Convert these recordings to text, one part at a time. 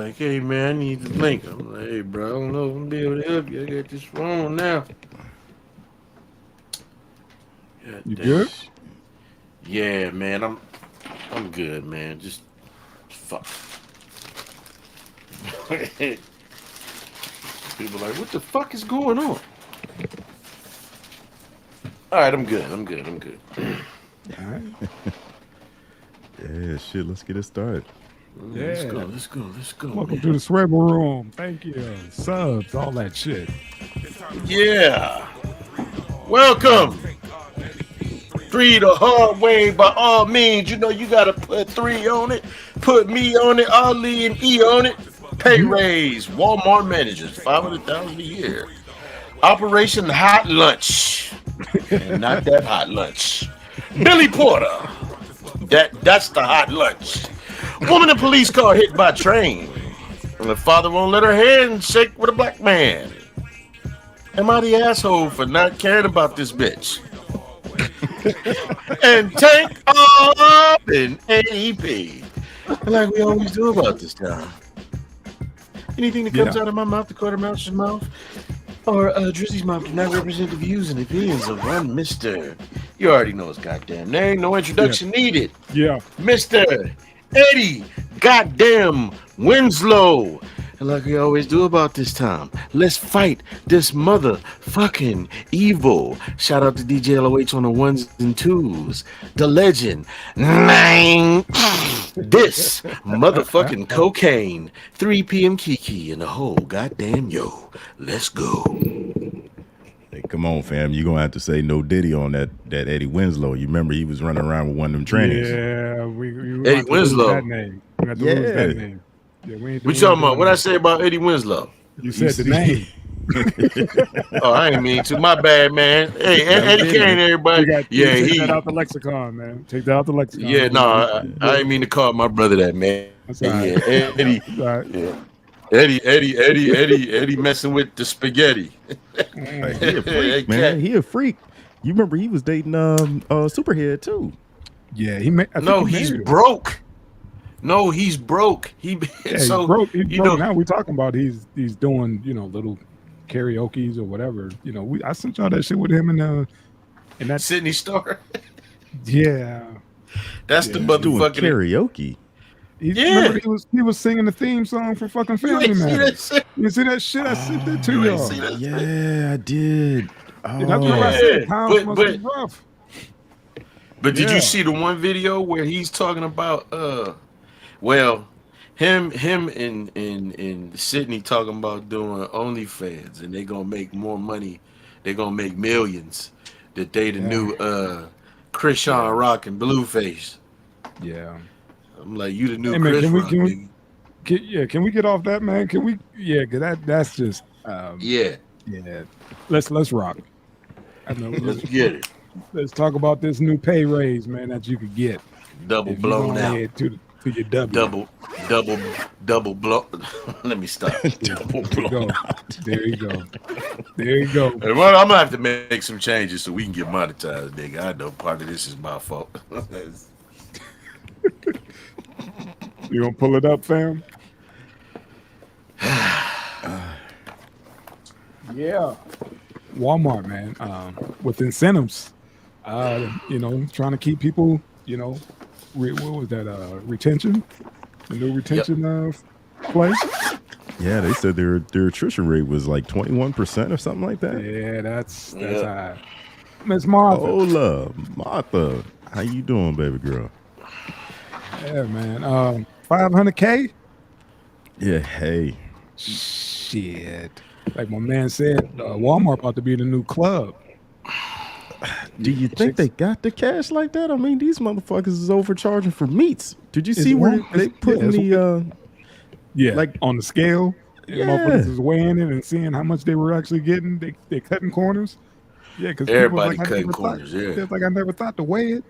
like, hey man, I need the link. I'm like, hey bro, I don't know if I'm gonna be able to help you. I got this phone now. God You damn. good? Yeah, man, I'm good, man. Just fuck. People are like, what the fuck is going on? All right, I'm good. I'm good. I'm good. All right. Yeah, shit. Let's get it started. Let's go. Yeah. Let's go. Let's go, Welcome man. to the Swivel Room. Thank you. Subs, all that shit. Yeah. Welcome. Three the hard way by all means. You know you gotta put three on it. Put me on it. Ali and E on it. Pay raise. Walmart managers 500,000 a year. Operation Hot Lunch, and not that hot lunch. Billy Porter. That's the hot lunch. Woman in police car hit by train. And the father won't let her hand shake with a black man. Am I the asshole for not caring about this bitch? And tank up in AEP. Like we always do about this time. Anything that comes Yeah. out of my mouth, the quartermaster's mouth, or Drizzy's mouth do not represent the views and opinions of one Mr. You already know his goddamn name. No introduction needed. Yeah. Mr. Eddie Goddamn Winslow. And like we always do about this time, let's fight this motherfucking evil. Shout out to DJ LOH on the ones and twos. The legend. Nine. This motherfucking cocaine. 3 p.m. Kiki in the whole goddamn yo. Let's go. Hey, come on, fam. You're gonna have to say no Diddy on that Eddie Winslow. You remember he was running around with one of them trainings. Yeah. We Eddie have to lose Winslow. that name. We have to lose that name. Yeah, We talking about what I say about Eddie Winslow? You said the name. Oh, I ain't mean to. My bad, man. Hey, Eddie Kane, everybody. Yeah, take that out the lexicon, man. Take that out the lexicon. Yeah, no, I ain't mean to call my brother that, man. That's all right. Yeah, Eddie. All right. Yeah. Eddie messing with the spaghetti. Like, he a freak, man. He a freak. You remember he was dating Superhead too. Yeah, He's broke. No, he's broke. He's broke. He's broke. Now we're talking about he's doing little karaoke's or whatever. I sent y'all that shit with him in that Sydney Star. Yeah, that's the motherfucking karaoke. Remember he was singing the theme song for fucking Family Man. You see that shit? I sent that to y'all. Yeah, I did. Oh, that's what I said. Times must be rough. But did you see the one video where he's talking about him and Sydney talking about doing OnlyFans and they gonna make more money, they gonna make millions. That they the new Krishan Rock and Blueface. Yeah. I'm like, you the new Chris Rock. Can we get off that, man? Can we? Yeah, cause that's just. Yeah. Let's rock. Let's get it. Let's talk about this new pay raise, man, that you could get. Double blown out. To your W. Double blow. Let me stop. Double blown out. There you go. Well, I'm gonna have to make some changes so we can get monetized, nigga. I know part of this is my fault. You gonna pull it up, fam? Yeah. Walmart, man, with incentives, trying to keep people, what was that, retention? The new retention place? Yeah, they said their attrition rate was like 21% or something like that. Yeah, that's high. Miss Martha. Hola, Martha. How you doing, baby girl? Yeah, man. 500K? Yeah, hey. Shit. Like my man said, Walmart about to be the new club. Do you think they got the cash like that? I mean, these motherfuckers is overcharging for meats. Did you see where they putting like on the scale? Yeah. Motherfuckers is weighing it and seeing how much they were actually getting. They cutting corners. Yeah, because everybody cutting corners. It's like I never thought to weigh it.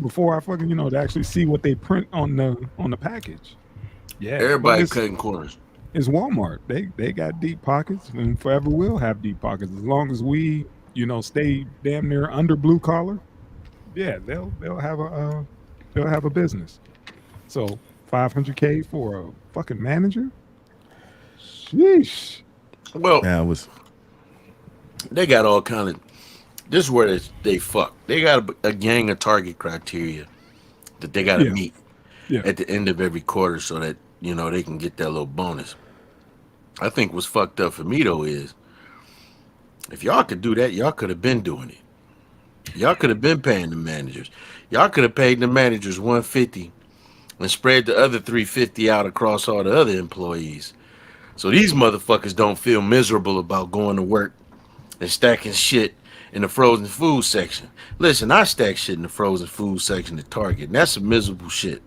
Before I fucking to actually see what they print on the package. Yeah, everybody cutting corners. It's Walmart. They got deep pockets and forever will have deep pockets as long as we stay damn near under blue collar. Yeah, they'll have a business. So $500K for a fucking manager. Sheesh. Well, Yeah, they got all kind of. This is where they fuck. They got a gang of target criteria that they got to meet at the end of every quarter, so that they can get that little bonus. I think what's fucked up for me though is if y'all could do that, y'all could have been doing it. Y'all could have been paying the managers. Y'all could have paid the managers $150 and spread the other $350 out across all the other employees. So these motherfuckers don't feel miserable about going to work and stacking shit in the frozen food section. Listen, I stack shit in the frozen food section at Target, and that's some miserable shit.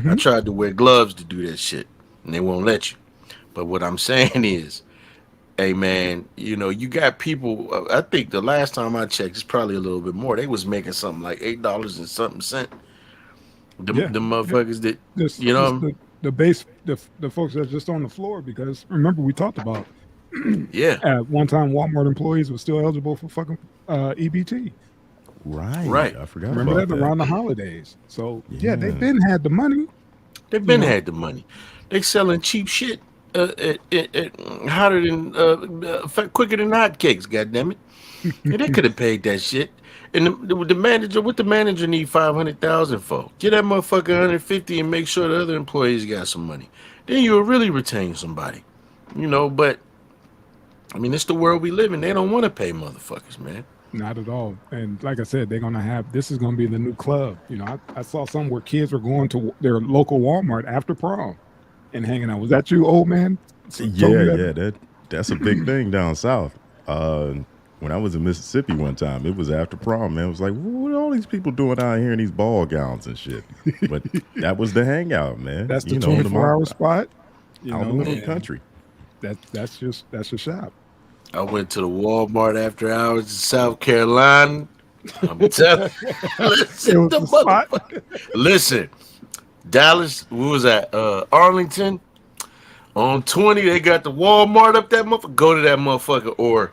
I tried to wear gloves to do that shit, and they won't let you. But what I'm saying is, hey man, you got people. I think the last time I checked, it's probably a little bit more. They was making something like $8 and something cent. The motherfuckers that the folks that's just on the floor, because remember we talked about at one time Walmart employees were still eligible for fucking EBT. Right. I forgot. Remember about that around the holidays. So they've been had the money. They've been had the money. They selling cheap shit hotter than quicker than hotcakes. Goddamn it! And they could have paid that shit. And the manager, what the manager need $500,000 for? Get that motherfucker $150 and make sure the other employees got some money. Then you'll really retain somebody, But I mean, it's the world we live in. They don't want to pay motherfuckers, man. Not at all. And like I said, they're gonna have this is gonna be the new club. I saw some where kids were going to their local Walmart after prom and hanging out. Was that you, old man? That's a big thing down south. When I was in Mississippi one time, it was after prom, man. It was like, what are all these people doing out here in these ball gowns and shit? But that was the hangout, man. That's the 24-hour spot. Out in the middle of the country. That's your shop. I went to the Walmart after hours in South Carolina. I'm telling you, listen, Dallas, what was that? Arlington on 20. They got the Walmart up that motherfucker. Go to that motherfucker or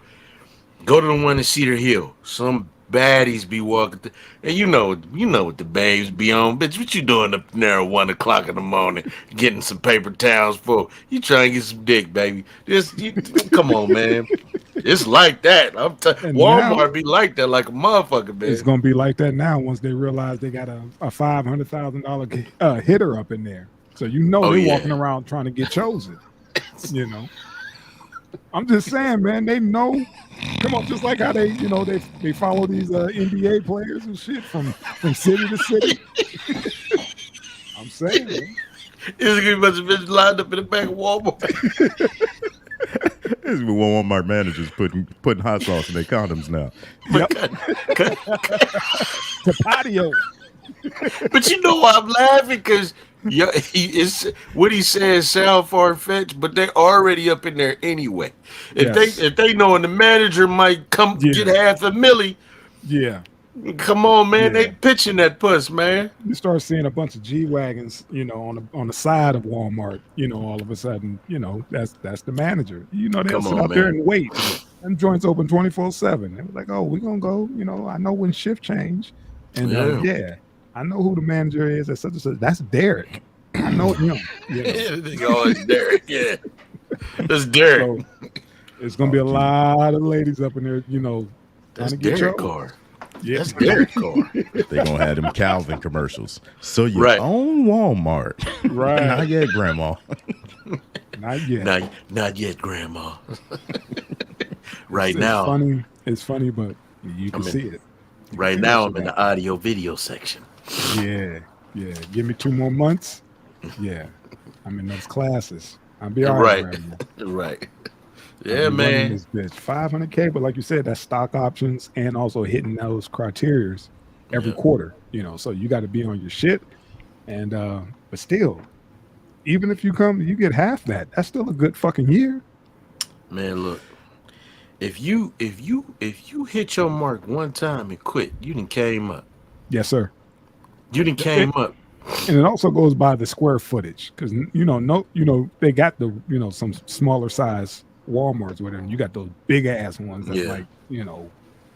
go to the one in Cedar Hill. Some baddies be walking, and you know what the babes be on. Bitch, what you doing up there at 1 o'clock in the morning, getting some paper towels for? You trying to get some dick, baby? Come on, man. It's like that. Walmart now, be like that, like a motherfucker, man. It's gonna be like that now once they realize they got a $500,000 hitter up in there. So they're walking around trying to get chosen. I'm just saying, man. They know. Come on, just like how they follow these NBA players and shit from city to city. I'm saying, man. There's gonna be a bunch of bitches lined up in the back of Walmart. There's gonna be Walmart managers putting hot sauce in their condoms now. Yep. The patio. But I'm laughing because what he says sound far-fetched, but they're already up in there anyway. If they knowing the manager might come get $500,000, come on, man, they pitching that puss, man. You start seeing a bunch of G-Wagons, on the side of Walmart, all of a sudden, that's the manager. They'll sit out there and wait. And joints open 24/7. They were like, oh, we're gonna go, I know when shift change. And I know who the manager is at such and such. That's Derek. I know him. It's Derek. Yeah, that's Derek. So it's gonna be a lot of ladies up in there. That's trying to get Derek car. Yeah, that's Derek car. They're gonna have them Calvin commercials. So you own Walmart, right? Not yet, Grandma. Not yet. Not yet, Grandma. Now, it's funny, but you can see it. Right now, I'm in the audio video section. Yeah. Give me 2 more months. Yeah, I'm in those classes. I'll be all right. Right. Yeah, man. This bitch $500K, but like you said, that's stock options and also hitting those criterias every quarter. So you got to be on your shit. And but still, even if you get half that, that's still a good fucking year. Man, look. If you hit your mark one time and quit, you done came up. Yes, sir. You done came up. And it also goes by the square footage because they got the some smaller size Walmarts with them. You got those big ass ones that's like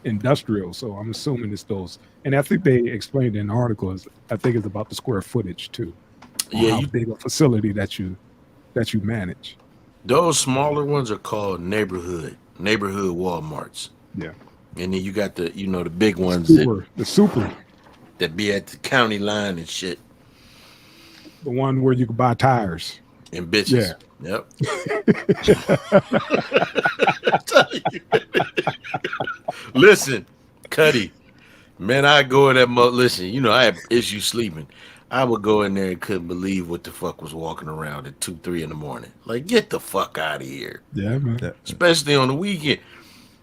industrial. So I'm assuming it's those. And I think they explained in the article I think it's about the square footage too. on how big a facility that you manage. Those smaller ones are called neighborhood Walmarts. Yeah. And then you got the the big ones the super that be at the county line and shit. The one where you can buy tires. And bitches. Yeah. Yep. Listen, Cuddy. Man, I go in that listen, I have issues sleeping. I would go in there and couldn't believe what the fuck was walking around at 2, 3 in the morning. Like, get the fuck out of here. Yeah, man. Especially on the weekend.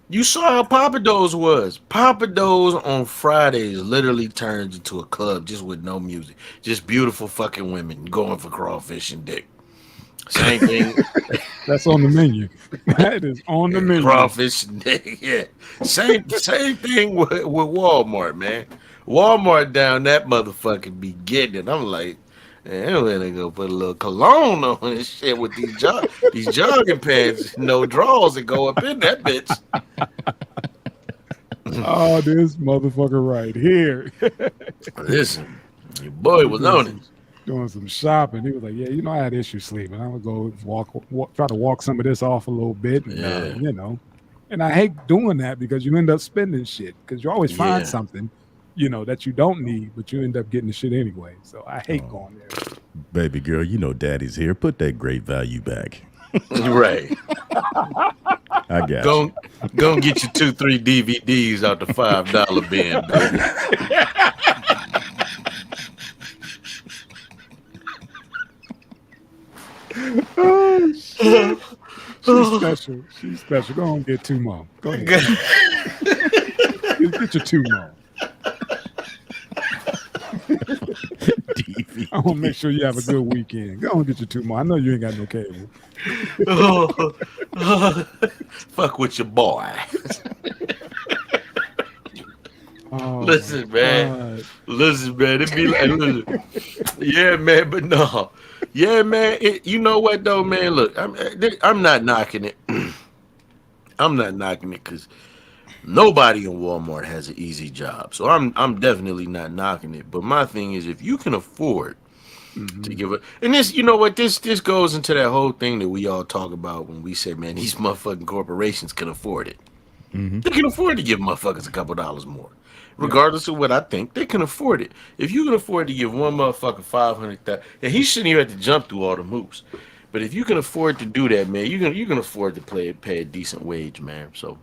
You saw how Papa Do's was. Papa Do's on Fridays literally turns into a club just with no music. Just beautiful fucking women going for crawfish and dick. Same thing. That's on the menu. That is on the menu. Crawfish and dick, yeah. Same thing with Walmart, man. Walmart down that motherfucker be getting it. I'm like, man, they gonna put a little cologne on this shit with these jogging pants, no drawers that go up in that bitch. Oh, this motherfucker right here. Listen, your boy was on it. Doing some shopping. He was like, yeah, I had issues sleeping. I would go try to walk some of this off a little bit. And, and I hate doing that because you end up spending shit because you always find something, that you don't need, but you end up getting the shit anyway. So I hate going there. Baby girl, daddy's here. Put that great value back. Right. I got you. Go and get your 2, 3 DVDs out the $5 bin, baby. Oh, shit. She's special. She's special. Go on, get 2 more. Go ahead. Get your 2 more. I want to make sure you have a good weekend. Go on, get your 2 more. I know you ain't got no cable. Fuck with your boy. Oh, listen, man. It be like, yeah, man, but no. Yeah, man. You know what, though, man? Look, I'm not knocking it. I'm not knocking it because nobody in Walmart has an easy job. So I'm definitely not knocking it. But my thing is, if you can afford to give it, and this, you know what, this goes into that whole thing that we all talk about when we say, man, these motherfucking corporations can afford it. They can afford to give motherfuckers a couple dollars more. Regardless of what I think, they can afford it. If you can afford to give one motherfucker $500,000, and he shouldn't even have to jump through all the hoops. But if you can afford to do that, man, you can afford to pay a decent wage, man. So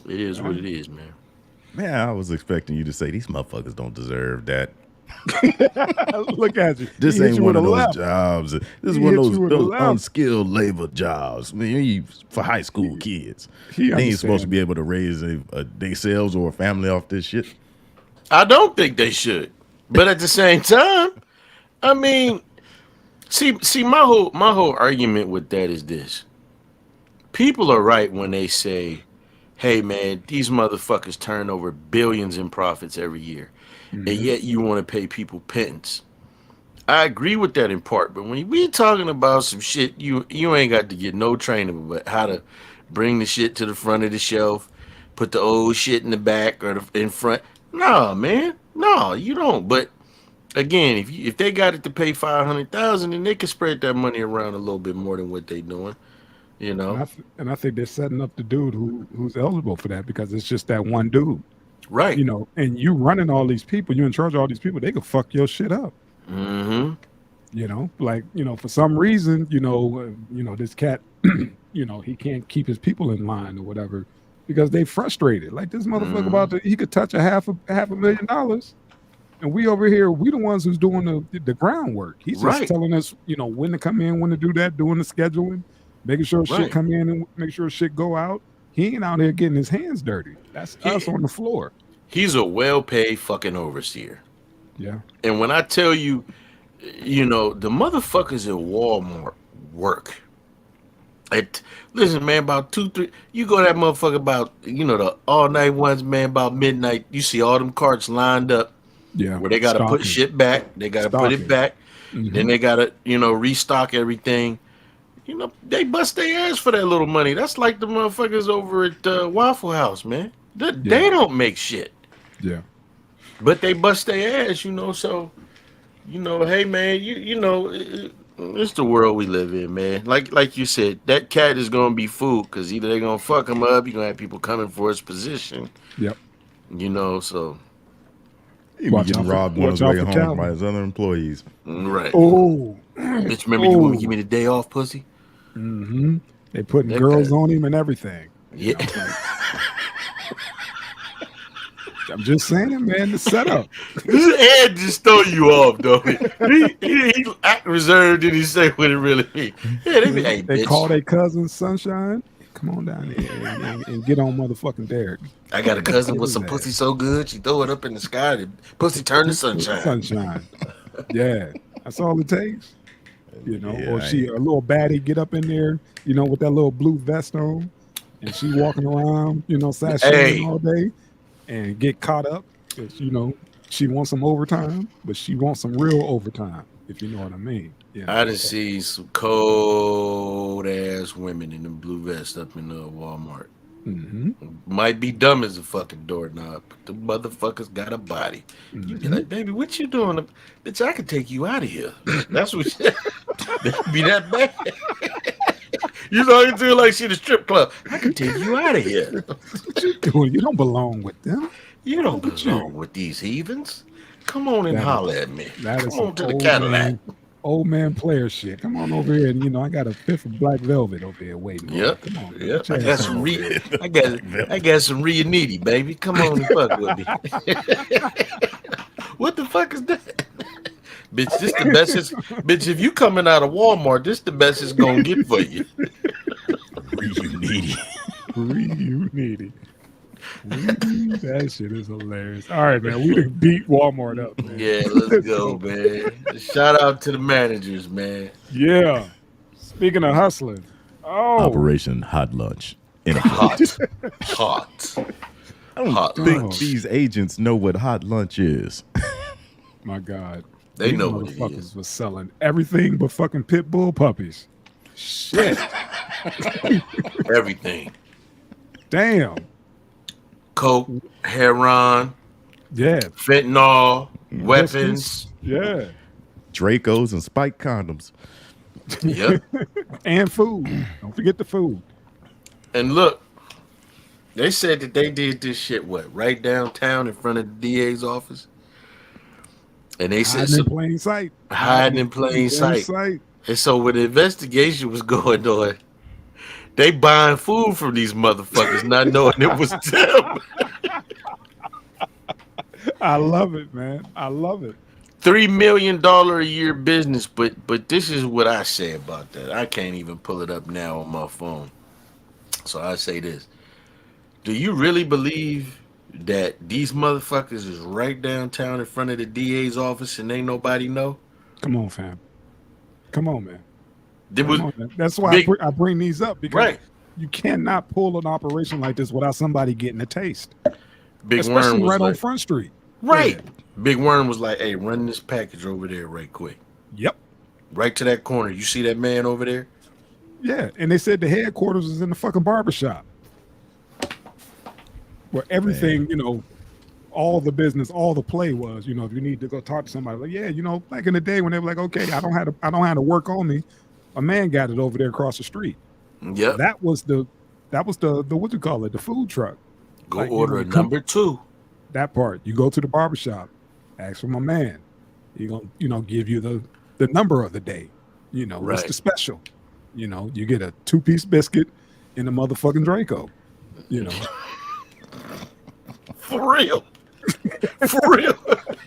it is what it is, man. Man, I was expecting you to say these motherfuckers don't deserve that. Look at you. This ain't one of those jobs. This is one of those unskilled labor jobs. I mean, for high school kids. They ain't supposed to be able to raise themselves or a family off this shit. I don't think they should. But at the same time, I mean, see, my whole argument with that is this. People are right when they say, hey, man, these motherfuckers turn over billions in profits every year. And yet you want to pay people pittance. I agree with that in part, but when we talking about some shit, you ain't got to get no training but how to bring the shit to the front of the shelf, put the old shit in the back or in front. No, man, no, you don't. But again, if they got it to pay $500,000, then they can spread that money around a little bit more than what they doing, And I think they're setting up the dude who's eligible for that because it's just that one dude. Right. And you running all these people, you in charge of all these people, they could fuck your shit up. For some reason, this cat, he can't keep his people in line or whatever because they frustrated. Like this motherfucker he could touch a half a $500,000. And we over here, we the ones who's doing the groundwork. He's just telling us, when to come in, when to do that, doing the scheduling, making sure shit come in and make sure shit go out. He ain't out here getting his hands dirty. That's us on the floor. He's a well-paid fucking overseer. Yeah. And when I tell you, the motherfuckers at Walmart work. Listen, man, about 2, 3, you go to that motherfucker about, the all-night ones, man, about midnight, you see all them carts lined up. Yeah. Where they got to put shit back. They got to put it back. Then they got to, restock everything. They bust their ass for that little money. That's like the motherfuckers over at Waffle House, man. They don't make shit. Yeah. But they bust their ass, so Hey man, it's the world we live in, man. Like you said, that cat is gonna be food because either they're gonna fuck him up, you're gonna have people coming for his position. Yep. So He be getting robbed on his way home by his other employees. right. Oh, Bitch, remember you want to give me the day off, pussy? Mm-hmm. They putting That girls guy. on him and everything. Yeah. I'm just saying, man, the setup. His head just throw you off, though. He act reserved and he say what it really means. Yeah, They bitch. call their cousin Sunshine. Come on down here and get on motherfucking Derek. I got a cousin with some pussy so good, she throw it up in the sky, the pussy turn to sunshine. Sunshine. Yeah, that's all it takes. Yeah, or she a little baddie get up in there, with that little blue vest on, and she walking around, sashaying all day, and get caught up because she wants some overtime, but she wants some real overtime, if you know what I mean. I done see some cold ass women in them blue vests up in Walmart. Mm-hmm. Might be dumb as a fucking doorknob, but the motherfuckers got a body. Mm-hmm. You be like, baby, what you doing? Bitch, I can take you out of here. That's what be that bad. You do like she the strip club. I can take you out of here. What you doing? You don't belong with them. You don't belong with these heathens. Come on and holler at me. Come on to the Cadillac. Old man player shit. Come on over here, and I got a fifth of black velvet over here waiting. Yep. Come on. Yep. I got some I got some Ria Needy, baby. Come on and fuck with me. What the fuck is that? Bitch, this the best bitch, if you coming out of Walmart, this the best it's gonna get for you. Ria Needy. That shit is hilarious. All right, man. We done beat Walmart up, man. Yeah, let's go, man. Shout out to the managers, man. Yeah. Speaking of hustling. Operation Hot Lunch. Hot. I don't think these agents know what hot lunch is. My God. They These know what it motherfuckers is. was selling everything but fucking pit bull puppies. Shit. Everything. Damn. Coke, heroin, fentanyl, weapons. Yeah. Dracos and spike condoms. Yep. And food. Don't forget the food. And look, they said that they did this shit, right downtown in front of the DA's office? And they said in plain sight. Hiding in plain sight. And so when the investigation was going on, they buying food from these motherfuckers, not knowing it was them. I love it, man. I love it. $3 million a year business, but this is what I say about that. I can't even pull it up now on my phone. So I say this. Do you really believe that these motherfuckers is right downtown in front of the DA's office and ain't nobody know? Come on, fam. Come on, man. That's why I bring these up, because you cannot pull an operation like this without somebody getting a taste. Especially right on Front Street. Right. Yeah. Big Worm was like, hey, run this package over there right quick. Yep. Right to that corner. You see that man over there? Yeah. And they said the headquarters was in the fucking barbershop. Where everything, all the business, all the play was, if you need to go talk to somebody, like, back in the day when they were like, okay, I don't have to work on me. A man got it over there across the street. Yeah. That was the what you call it, the food truck. Go order a number 2. That part. You go to the barbershop, ask for my man. He gonna, give you the number of the day. What's the special? You get a 2-piece biscuit and a motherfucking Draco. For real. For real.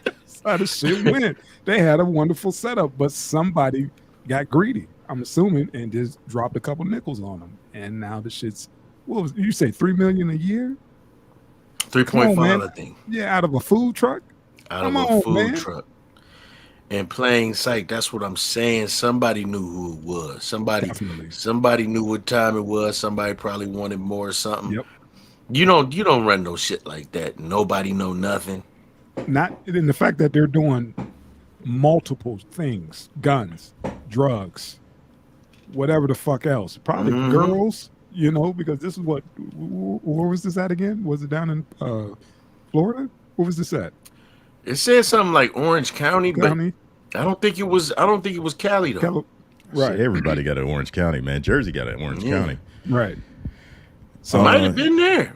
That's how the shit went. They had a wonderful setup, but somebody got greedy, I'm assuming, and just dropped a couple nickels on them. And now the shit's, what was you say, $3 million a year? 3.5, I think. Yeah, out of a food truck. Out of a food truck. In plain sight, that's what I'm saying. Somebody knew who it was. Somebody knew what time it was. Somebody probably wanted more or something. Yep. You don't run no shit like that. Nobody know nothing. Not in the fact that they're doing multiple things, guns, drugs, whatever the fuck else. Probably girls, because this is where was this at again? Was it down in Florida? Where was this at? It said something like Orange County, but I don't think it was Cali though. Right. Shit, everybody got an Orange County, man. Jersey got an Orange County. Right. So might have been there.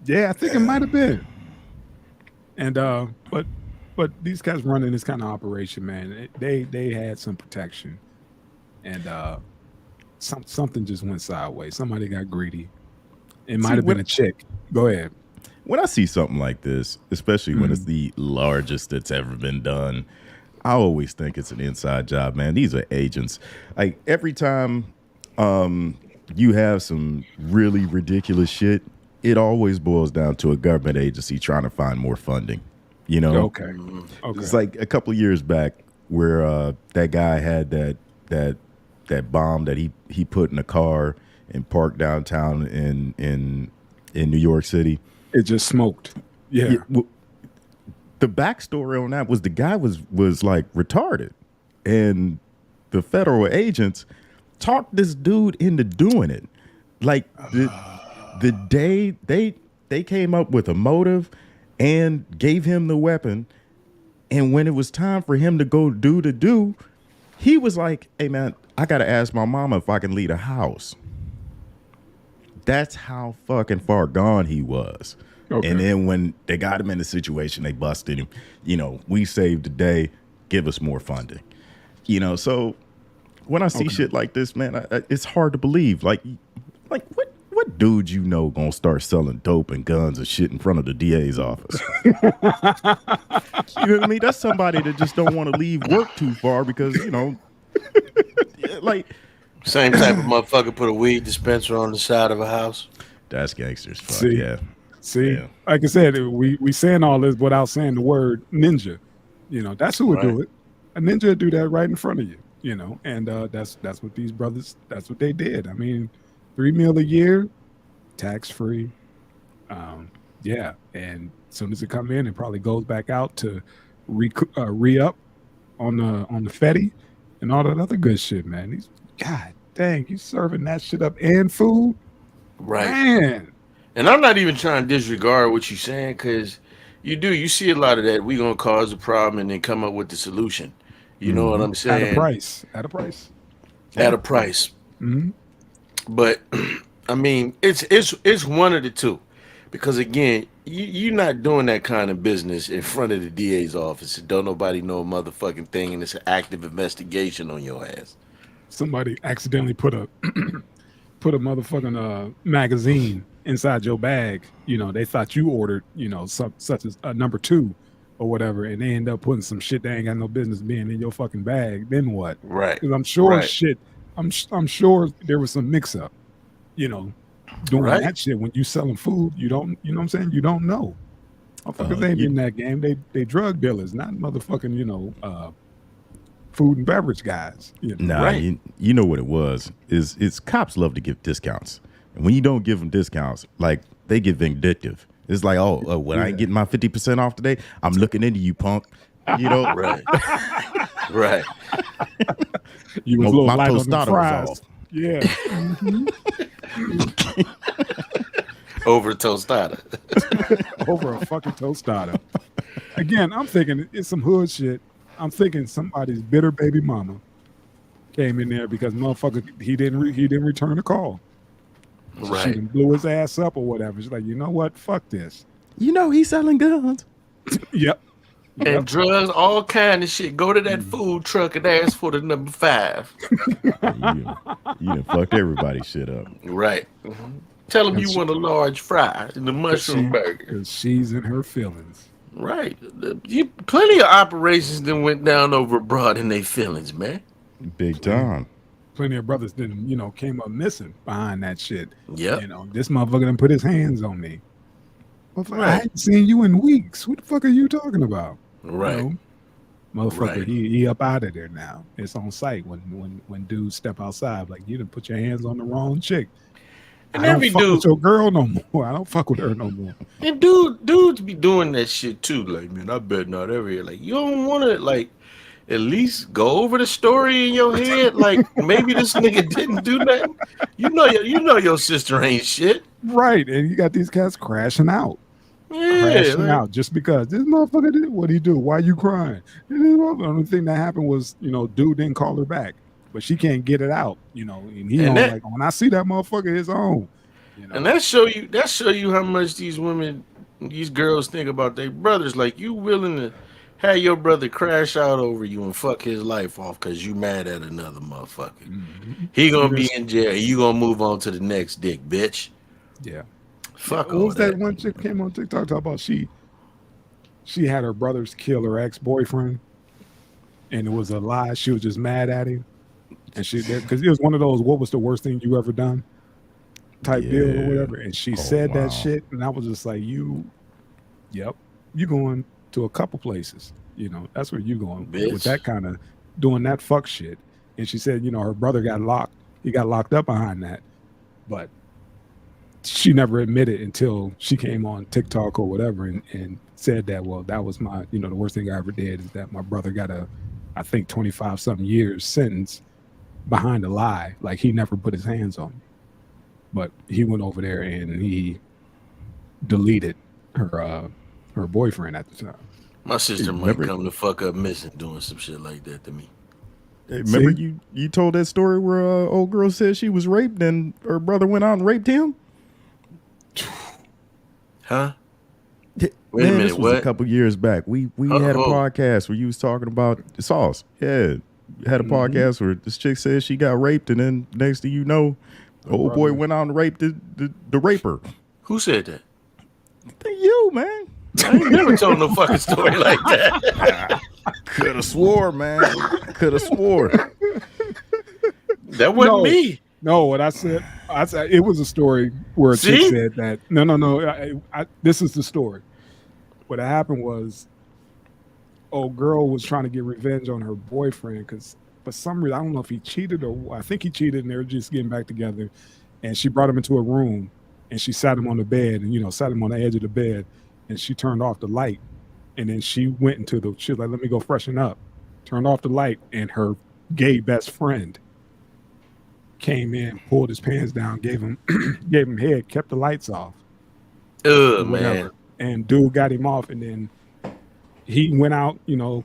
Yeah, I think it might have been. And but these guys running this kind of operation, man, they had some protection, and something just went sideways. Somebody got greedy. It might have been a chick. Go ahead. When I see something like this, especially when it's the largest that's ever been done, I always think it's an inside job, man. These are agents. Like every time you have some really ridiculous shit, it always boils down to a government agency trying to find more funding. You know? Okay. It's like a couple of years back where that guy had that bomb that he put in a car and parked downtown in New York City. It just smoked. Yeah. Well, the backstory on that was the guy was like retarded, and the federal agents talked this dude into doing it. Like the day they came up with a motive and gave him the weapon, and when it was time for him to go do, he was like, "Hey man, I gotta ask my mama if I can leave the house." That's how fucking far gone he was. Okay. And then when they got him in the situation, they busted him. You know, we saved the day. Give us more funding. You know, so when I see shit like this, man, it's hard to believe. Like what dude you know gonna start selling dope and guns and shit in front of the DA's office? You know what I mean? That's somebody that just don't want to leave work too far because, you know, like same type of motherfucker put a weed dispenser on the side of a house. That's gangsters. Fuck. See? Yeah. See, like I said, we saying all this without saying the word ninja. You know, that's who would do it. A ninja would do that right in front of you. You know, and that's what these brothers. That's what they did. I mean, $3 million a year, tax free. Yeah, and as soon as it come in, it probably goes back out to re-up on the Fetty and all that other good shit, man. God dang, you serving that shit up and food, right? Man. And I'm not even trying to disregard what you're saying, because you see a lot of that. We gonna cause a problem and then come up with the solution. You know what I'm saying? At a price. Mm-hmm. But I mean, it's one of the two, because again, you're not doing that kind of business in front of the DA's office. And don't nobody know a motherfucking thing, and it's an active investigation on your ass. Somebody accidentally put a motherfucking magazine inside your bag. You know, they thought you ordered, you know, such as number 2 or whatever, and they end up putting some shit that ain't got no business being in your fucking bag. Then what? Right. Because I'm sure I'm sure there was some mix up, you know, doing that shit. When you selling food, you don't, you know what I'm saying? You don't know. Motherfuckers ain't in that game. They drug dealers, not motherfucking, you know, food and beverage guys. You know? Nah, you know what it was? Is cops love to give discounts. And when you don't give them discounts, like, they get vindictive. It's like, when I ain't getting my 50% off today, I'm looking into you, punk. You know? Right. Right. You was a little my light on the tostada fries. was off. Yeah. Over a tostada. Over a fucking tostada. Again, I'm thinking it's some hood shit. I'm thinking somebody's bitter baby mama came in there because motherfucker he didn't return a call. Right. She blew his ass up or whatever. She's like, you know what? Fuck this. You know he's selling guns. Yep. And drugs, all kind of shit. Go to that food truck and ask for the number 5. You done fucked everybody's shit up. Right. Mm-hmm. Tell them you want a large fry and the mushroom burger. Because she's in her feelings. Right. Plenty of operations that went down over abroad in their feelings, man. Big time. Plenty of brothers didn't, you know, came up missing behind that shit. Yeah. You know, this motherfucker done put his hands on me. Right. I ain't seen you in weeks. What the fuck are you talking about? Right. You know? Motherfucker, he up out of there now. It's on site when dudes step outside. Like, you done put your hands on the wrong chick. And I don't every fuck dude with your girl no more. I don't fuck with her no more. And dudes be doing that shit too. Like, man, I bet not ever hear. Like, you don't want to, like, at least go over the story in your head. Like, maybe this nigga didn't do nothing. You know your sister ain't shit. Right. And you got these cats crashing out. crashing out just because this motherfucker did what he do. Why you crying? The only thing that happened was, dude didn't call her back, but she can't get it out, and he on like, when I see that motherfucker, it's on. And that show you how much these girls think about their brothers. Like, you willing to have your brother crash out over you and fuck his life off because you mad at another motherfucker. Mm-hmm. He gonna be in jail. You gonna move on to the next dick, bitch. Yeah. Fuck. What was that one chick came on TikTok talking about? She had her brothers kill her ex-boyfriend, and it was a lie. She was just mad at him, and because it was one of those "what was the worst thing you ever done" type deal or whatever. And she said that shit, and I was just like, you going to a couple places. That's where you going, bitch, with that kind of doing that fuck shit. And she said, her brother got locked. He got locked up behind that, but she never admitted until she came on TikTok or whatever and said that, well, that was my, the worst thing I ever did is that my brother got I think 25 something years sentence behind a lie. Like, he never put his hands on me, but he went over there and he deleted her boyfriend at the time. My sister might come the fuck up missing doing some shit like that to me. Hey, remember you told that story where old girl said she was raped and her brother went out and raped him? Huh? Wait a minute, this was a couple years back. We had a podcast where you was talking about the sauce. Yeah, had a podcast where this chick said she got raped, and then next thing you know, old boy went out and raped the raper. Who said that? You, man. I ain't never told no fucking story like that. Could have swore, man. Could have swore. That wasn't me. No, what I said it was a story where a chick said that. No. This is the story. What happened was, old girl was trying to get revenge on her boyfriend because for some reason, I don't know if he cheated or I think he cheated, and they were just getting back together. And she brought him into a room and she sat him on the bed and sat him on the edge of the bed, and she turned off the light. And then she went into she was like, let me go freshen up. Turned off the light, and her gay best friend came in, pulled his pants down, gave him head, kept the lights off. Man. And dude got him off, and then he went out,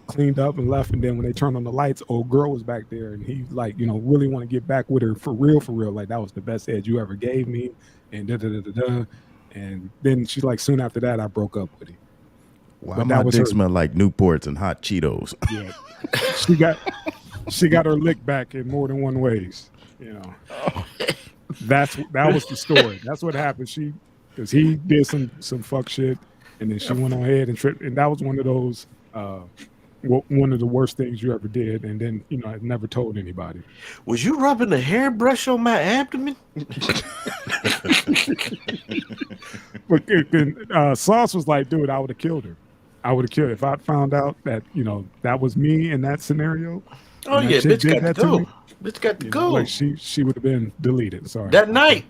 cleaned up and left. And then when they turned on the lights, old girl was back there, and he really want to get back with her for real. Like, that was the best head you ever gave me. And And then she's like, soon after that, I broke up with him. Wow, my dick smelled like Newports and hot Cheetos. Yeah, she got her lick back in more than one ways. That was the story. That's what happened. Because he did some fuck shit, and then she went on ahead and tripped, and that was one of those one of the worst things you ever did. And then I never told anybody. Was you rubbing a hairbrush on my abdomen? But Sauce was like, dude, I would have killed her. I would have killed her if I found out that that was me in that scenario. Oh yeah, bitch got to go. Bitch got to go. Like she would have been deleted. Sorry. That night.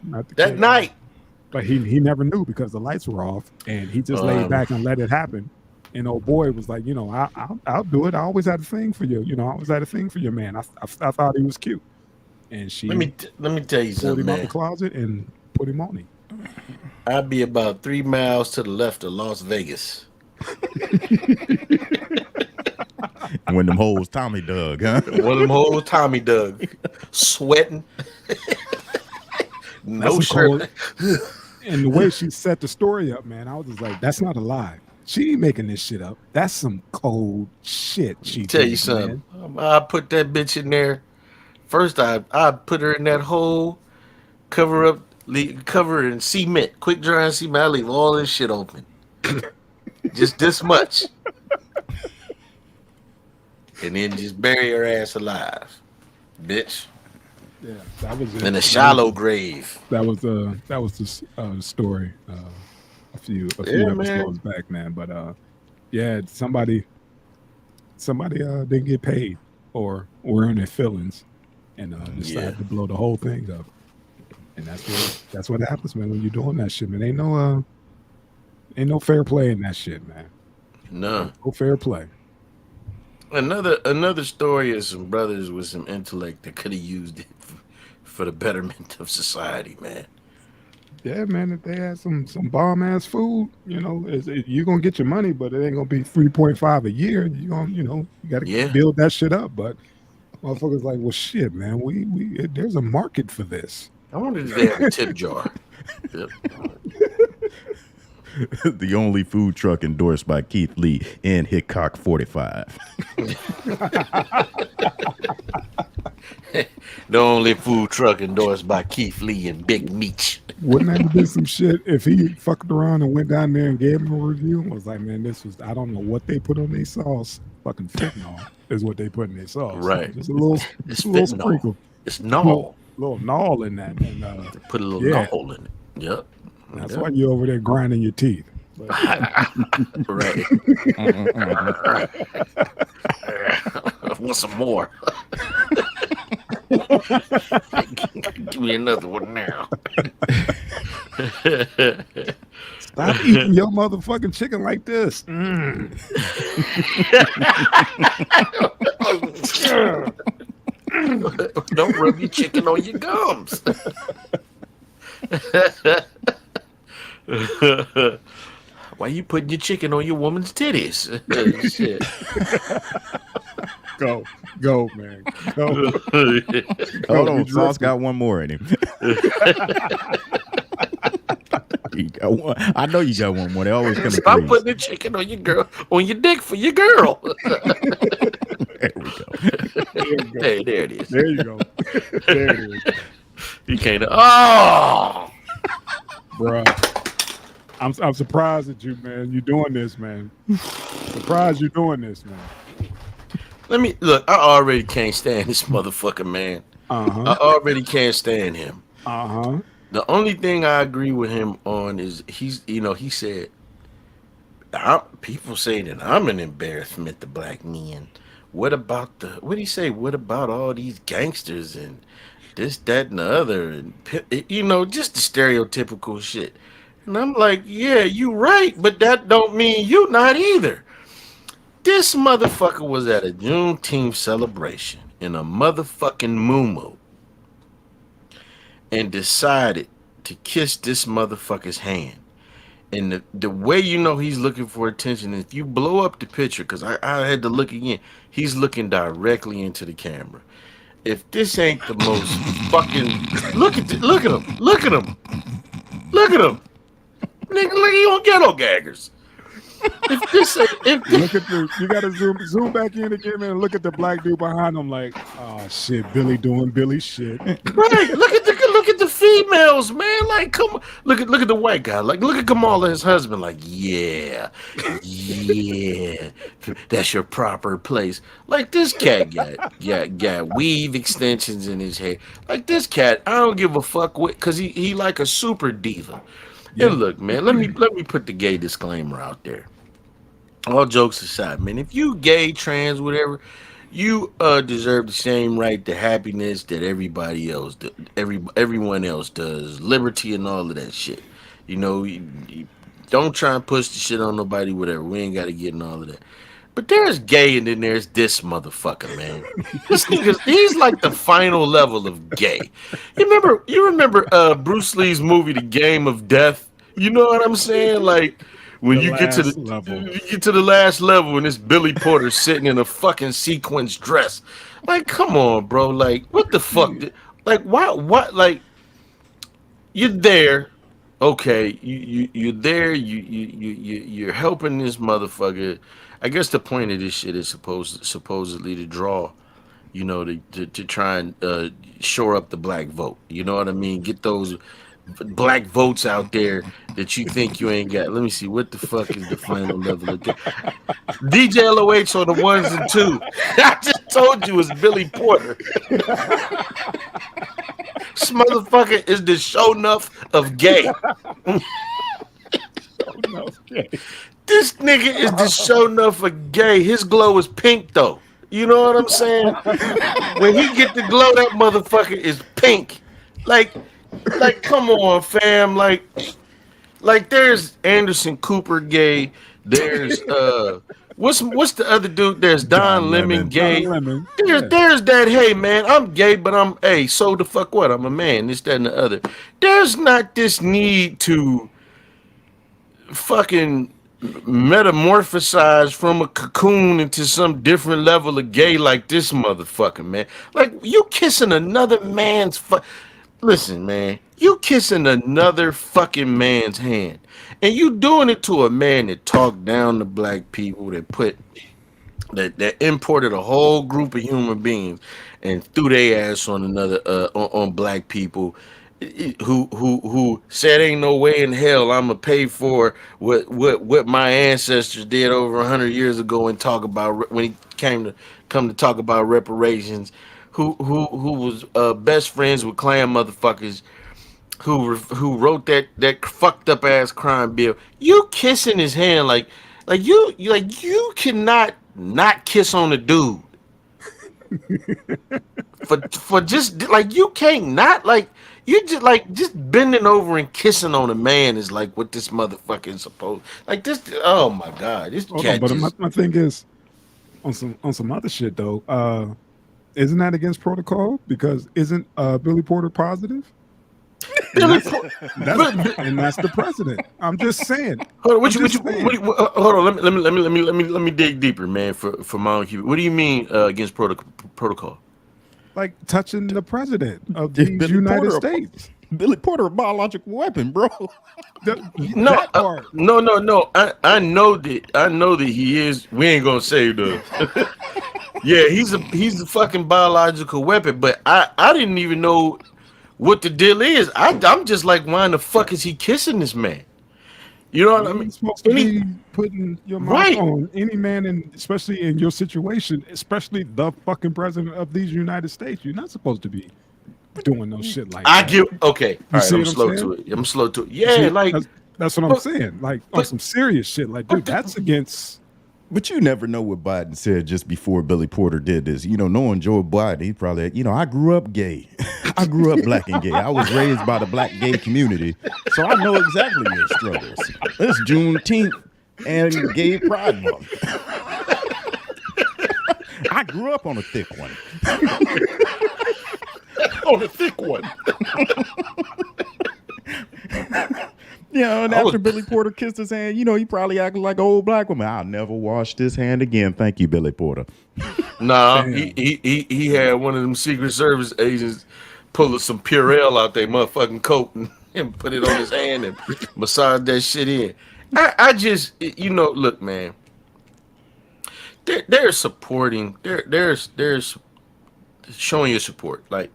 But he never knew because the lights were off, and he just laid back and let it happen. And old boy was like, I'll do it. I always had a thing for you. I always had a thing for your man. I thought he was cute. And she let me tell you something, pulled him man. out the closet and put him on him. I'd be about 3 miles to the left of Las Vegas. When them hoes Tommy dug, huh? One of them hoes Tommy dug, sweating. No shirt. And the way she set the story up, man, I was just like, that's not a lie. She ain't making this shit up. That's some cold shit. Tell you something. I put that bitch in there. First, I put her in that hole, cover her in cement, quick drying cement. I leave all this shit open. Just this much. And then just bury her ass alive. Bitch. Yeah, that was it. In a shallow grave. That was the story a few episodes back, man. But yeah, somebody didn't get paid or were in their feelings and decided to blow the whole thing up. And that's what happens, man, when you're doing that shit, man. Ain't no fair play in that shit, man. No fair play. Another story is some brothers with some intellect that could have used it for the betterment of society, man. Yeah, man. If they had some bomb ass food, you're gonna get your money, but it ain't gonna be 3.5 a year. You got to Yeah. build that shit up. But motherfuckers like, well, shit, man. There's a market for this. I wonder if they have a tip jar. Yep. The only food truck endorsed by Keith Lee and Hickok 45. The only food truck endorsed by Keith Lee and Big Meech. Wouldn't that have been some shit if he fucked around and went down there and gave him a review and was like, man, I don't know what they put on their sauce. Fucking fentanyl is what they put in their sauce. Right. Just a little sprinkle. It's gnaw. Little gnaw in that. And, put a little gnaw in it. Yep. That's why you're over there grinding your teeth. Right. Want some more? Give me another one now. Stop eating your motherfucking chicken like this. Don't rub your chicken on your gums. Why you putting your chicken on your woman's titties? Shit. Go, man. Go. Hold on, Sauce got one more in him. You got one. I know you got one more. They always come. Stop putting the chicken on your dick for your girl. There we go. Hey, there it is. There you go. There it is. You can't. Oh, Bruh. I'm surprised at you, man. You doing this, man. Surprised you doing this, man. let me look. I already can't stand this motherfucker, man. I already can't stand him. The only thing I agree with him on is he said, people say that I'm an embarrassment to black men. What about what did he say? What about all these gangsters and this, that, and the other? And, just the stereotypical shit. And I'm like, yeah, you right, but that don't mean you not either. This motherfucker was at a Juneteenth celebration in a motherfucking muumuu and decided to kiss this motherfucker's hand. And the way he's looking for attention, if you blow up the picture, because I had to look again, he's looking directly into the camera. If this ain't the most fucking look at him, look at him, nigga, look, he on ghetto gaggers. If this ain't, Look at you gotta zoom back in again, man, and look at the black dude behind him like, oh shit, Billy doing Billy shit. Right, look at the females, man. Like, come on, look at the white guy. Like, look at Kamala, his husband. Like, yeah, that's your proper place. Like, this cat got weave extensions in his hair. Like, this cat, I don't give a fuck with, cause he like a super diva. Yeah. And look, man, let me put the gay disclaimer out there. All jokes aside, man, if you gay, trans, whatever, you deserve the same right to happiness that everybody else, everyone else does, liberty and all of that shit. You don't try and push the shit on nobody, whatever. We ain't got to get in all of that. But there's gay, and then there's this motherfucker, man. This nigga, he's like the final level of gay. You remember Bruce Lee's movie, The Game of Death? You know what I'm saying? Like, when you get to the last level and it's Billy Porter sitting in a fucking sequins dress. Like, come on, bro. Like, what the fuck? Like, why? What? Like, you're there. Okay, you're there. You're helping this motherfucker. I guess the point of this shit is supposedly to draw, to try and shore up the black vote. You know what I mean? Get those black votes out there that you think you ain't got. Let me see. What the fuck is the final level of DJ LOH on the 1s and 2s? I just told you it's Billy Porter. This motherfucker is the show enough of gay. This nigga is the show enough of gay. His glow is pink though. You know what I'm saying? When he get the glow, that motherfucker is pink. Like, come on, fam. Like there's Anderson Cooper gay. There's What's the other dude? There's Don Lemon, gay. Don Lemon. There's that. Hey man, I'm gay, but I'm so the fuck what? I'm a man. This, that, and the other. There's not this need to fucking metamorphosize from a cocoon into some different level of gay like this motherfucker, man. Like you kissing another man's listen, man, you kissing another fucking man's hand. And you doing it to a man that talked down to black people, that imported a whole group of human beings and threw their ass on another on black people who said ain't no way in hell I'm gonna pay for what my ancestors did over 100 years ago and talk about when he come to talk about reparations, who was best friends with Klan motherfuckers who wrote that fucked up ass crime bill. You kissing his hand like you cannot not kiss on a dude for just like you can't not like you just bending over and kissing on a man is like what this motherfucker is supposed like this. Oh my god, this cat. But my thing is on some other shit though. Isn't that against protocol? Because isn't Billy Porter positive? And that's the president. I'm just saying. Hold on, hold on. Let me dig deeper, man. For my own human. What do you mean against protocol? Like touching the president of the United States. Billy Porter, a biological weapon, bro. No. I know that he is. We ain't gonna say the. Yeah, he's a fucking biological weapon. But I didn't even know what the deal is. I'm just like, why in the fuck is he kissing this man? You know what I mean? You're supposed to be putting your mouth on any man, especially in your situation, especially the fucking president of these United States. You're not supposed to be doing no shit like that. Okay. All right, I'm slow to it. Yeah, like that's what I'm saying. Like on some serious shit. Like, dude, that's against. But you never know what Biden said just before Billy Porter did this. You know, knowing Joe Biden, he probably, I grew up gay. I grew up black and gay. I was raised by the black gay community. So I know exactly your struggles. It's Juneteenth and Gay Pride Month. I grew up on a thick one. On a thick one. And after Billy Porter kissed his hand, he probably acted like an old black woman. I'll never wash this hand again. Thank you, Billy Porter. Nah, he had one of them Secret Service agents pull some Purell out their motherfucking coat and put it on his hand and massage that shit in. I just, look, man. They're supporting. There's showing your support. Like,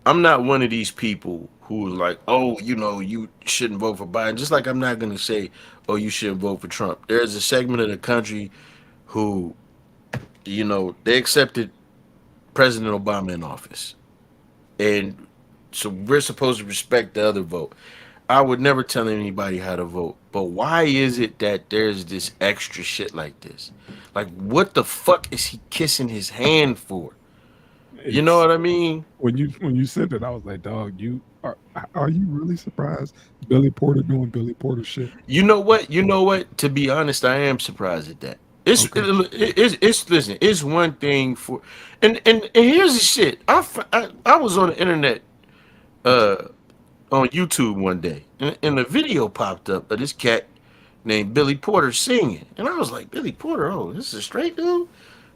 I'm not one of these people who's like, oh, you shouldn't vote for Biden. Just like I'm not going to say, oh, you shouldn't vote for Trump. There's a segment of the country who, they accepted President Obama in office. And so we're supposed to respect the other vote. I would never tell anybody how to vote. But why is it that there's this extra shit like this? Like, what the fuck is he kissing his hand for? You know what I mean? When you said that, I was like, dog, are you really surprised Billy Porter doing Billy Porter shit? You know what? To be honest, I am surprised at that. Listen, it's one thing for and here's the shit. I was on the internet on YouTube one day and the video popped up of this cat named Billy Porter singing. And I was like, Billy Porter, oh, this is a straight dude?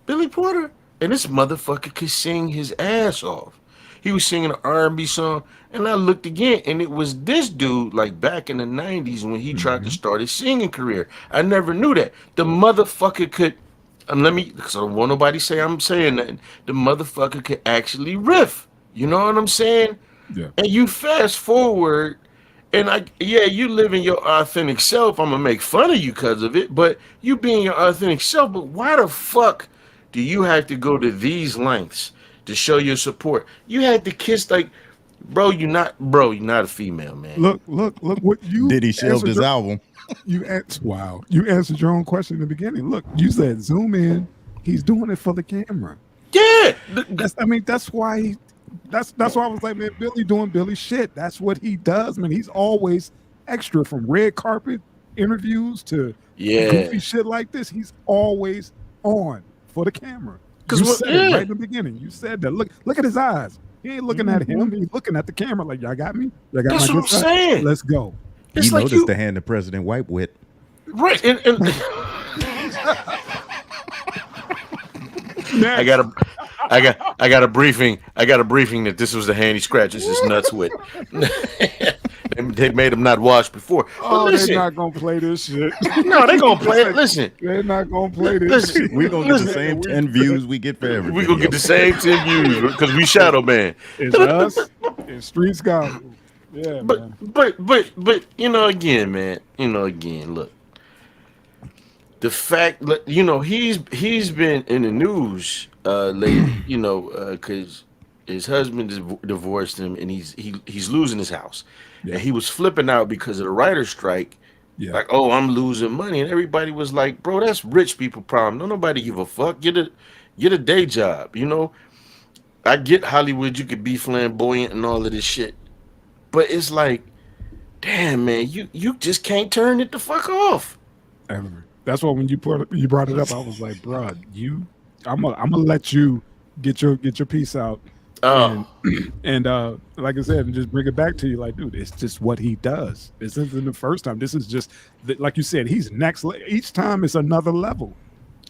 Billy Porter? And this motherfucker could sing his ass off. He was singing an R&B song, and I looked again, and it was this dude, like back in the 90s when he tried to start his singing career. I never knew that. The motherfucker could, because I don't want nobody to say I'm saying nothing, the motherfucker could actually riff. You know what I'm saying? Yeah. And you fast forward, and you live in your authentic self. I'm going to make fun of you because of it, but you being your authentic self, but why the fuck do you have to go to these lengths to show your support? You had to kiss like, bro, you're not a female, man. Look what you did. He shelved his album. You answered your own question in the beginning. Look, you said zoom in. He's doing it for the camera. Yeah. That's why I was like, man, Billy doing Billy shit. That's what he does, man. He's always extra from red carpet interviews to goofy shit like this, he's always on for the camera. You said it right in the beginning. You said that. Look at his eyes. He ain't looking at him. He's looking at the camera like, y'all got me? Y'all got That's my what I'm saying. Let's go. You noticed the hand the president wipe with. Right. And I got a briefing. I got a briefing that this was the hand he scratches his nuts with. They made him not wash before. Oh, they're not gonna play this shit. No, they're gonna play it. Listen, they're not gonna play this. Listen, we're gonna get the same 10 views we get for everything. We're gonna get the same 10 views because we shadow ban. It's us and Street Scott. Yeah, but again, man, look. The fact, he's been in the news lately, because his husband divorced him and he's losing his house. Yeah. And he was flipping out because of the writer's strike. Yeah. Like, oh, I'm losing money. And everybody was like, bro, that's rich people problem. Don't nobody give a fuck. Get a day job, I get Hollywood, you could be flamboyant and all of this shit. But it's like, damn, man, you just can't turn it the fuck off. Ever. That's why when you brought it up, I was like, bro, I'm gonna let you get your piece out. And like I said, and just bring it back to you, like, dude, it's just what he does. This isn't the first time. This is just like you said, he's next. Each time it's another level.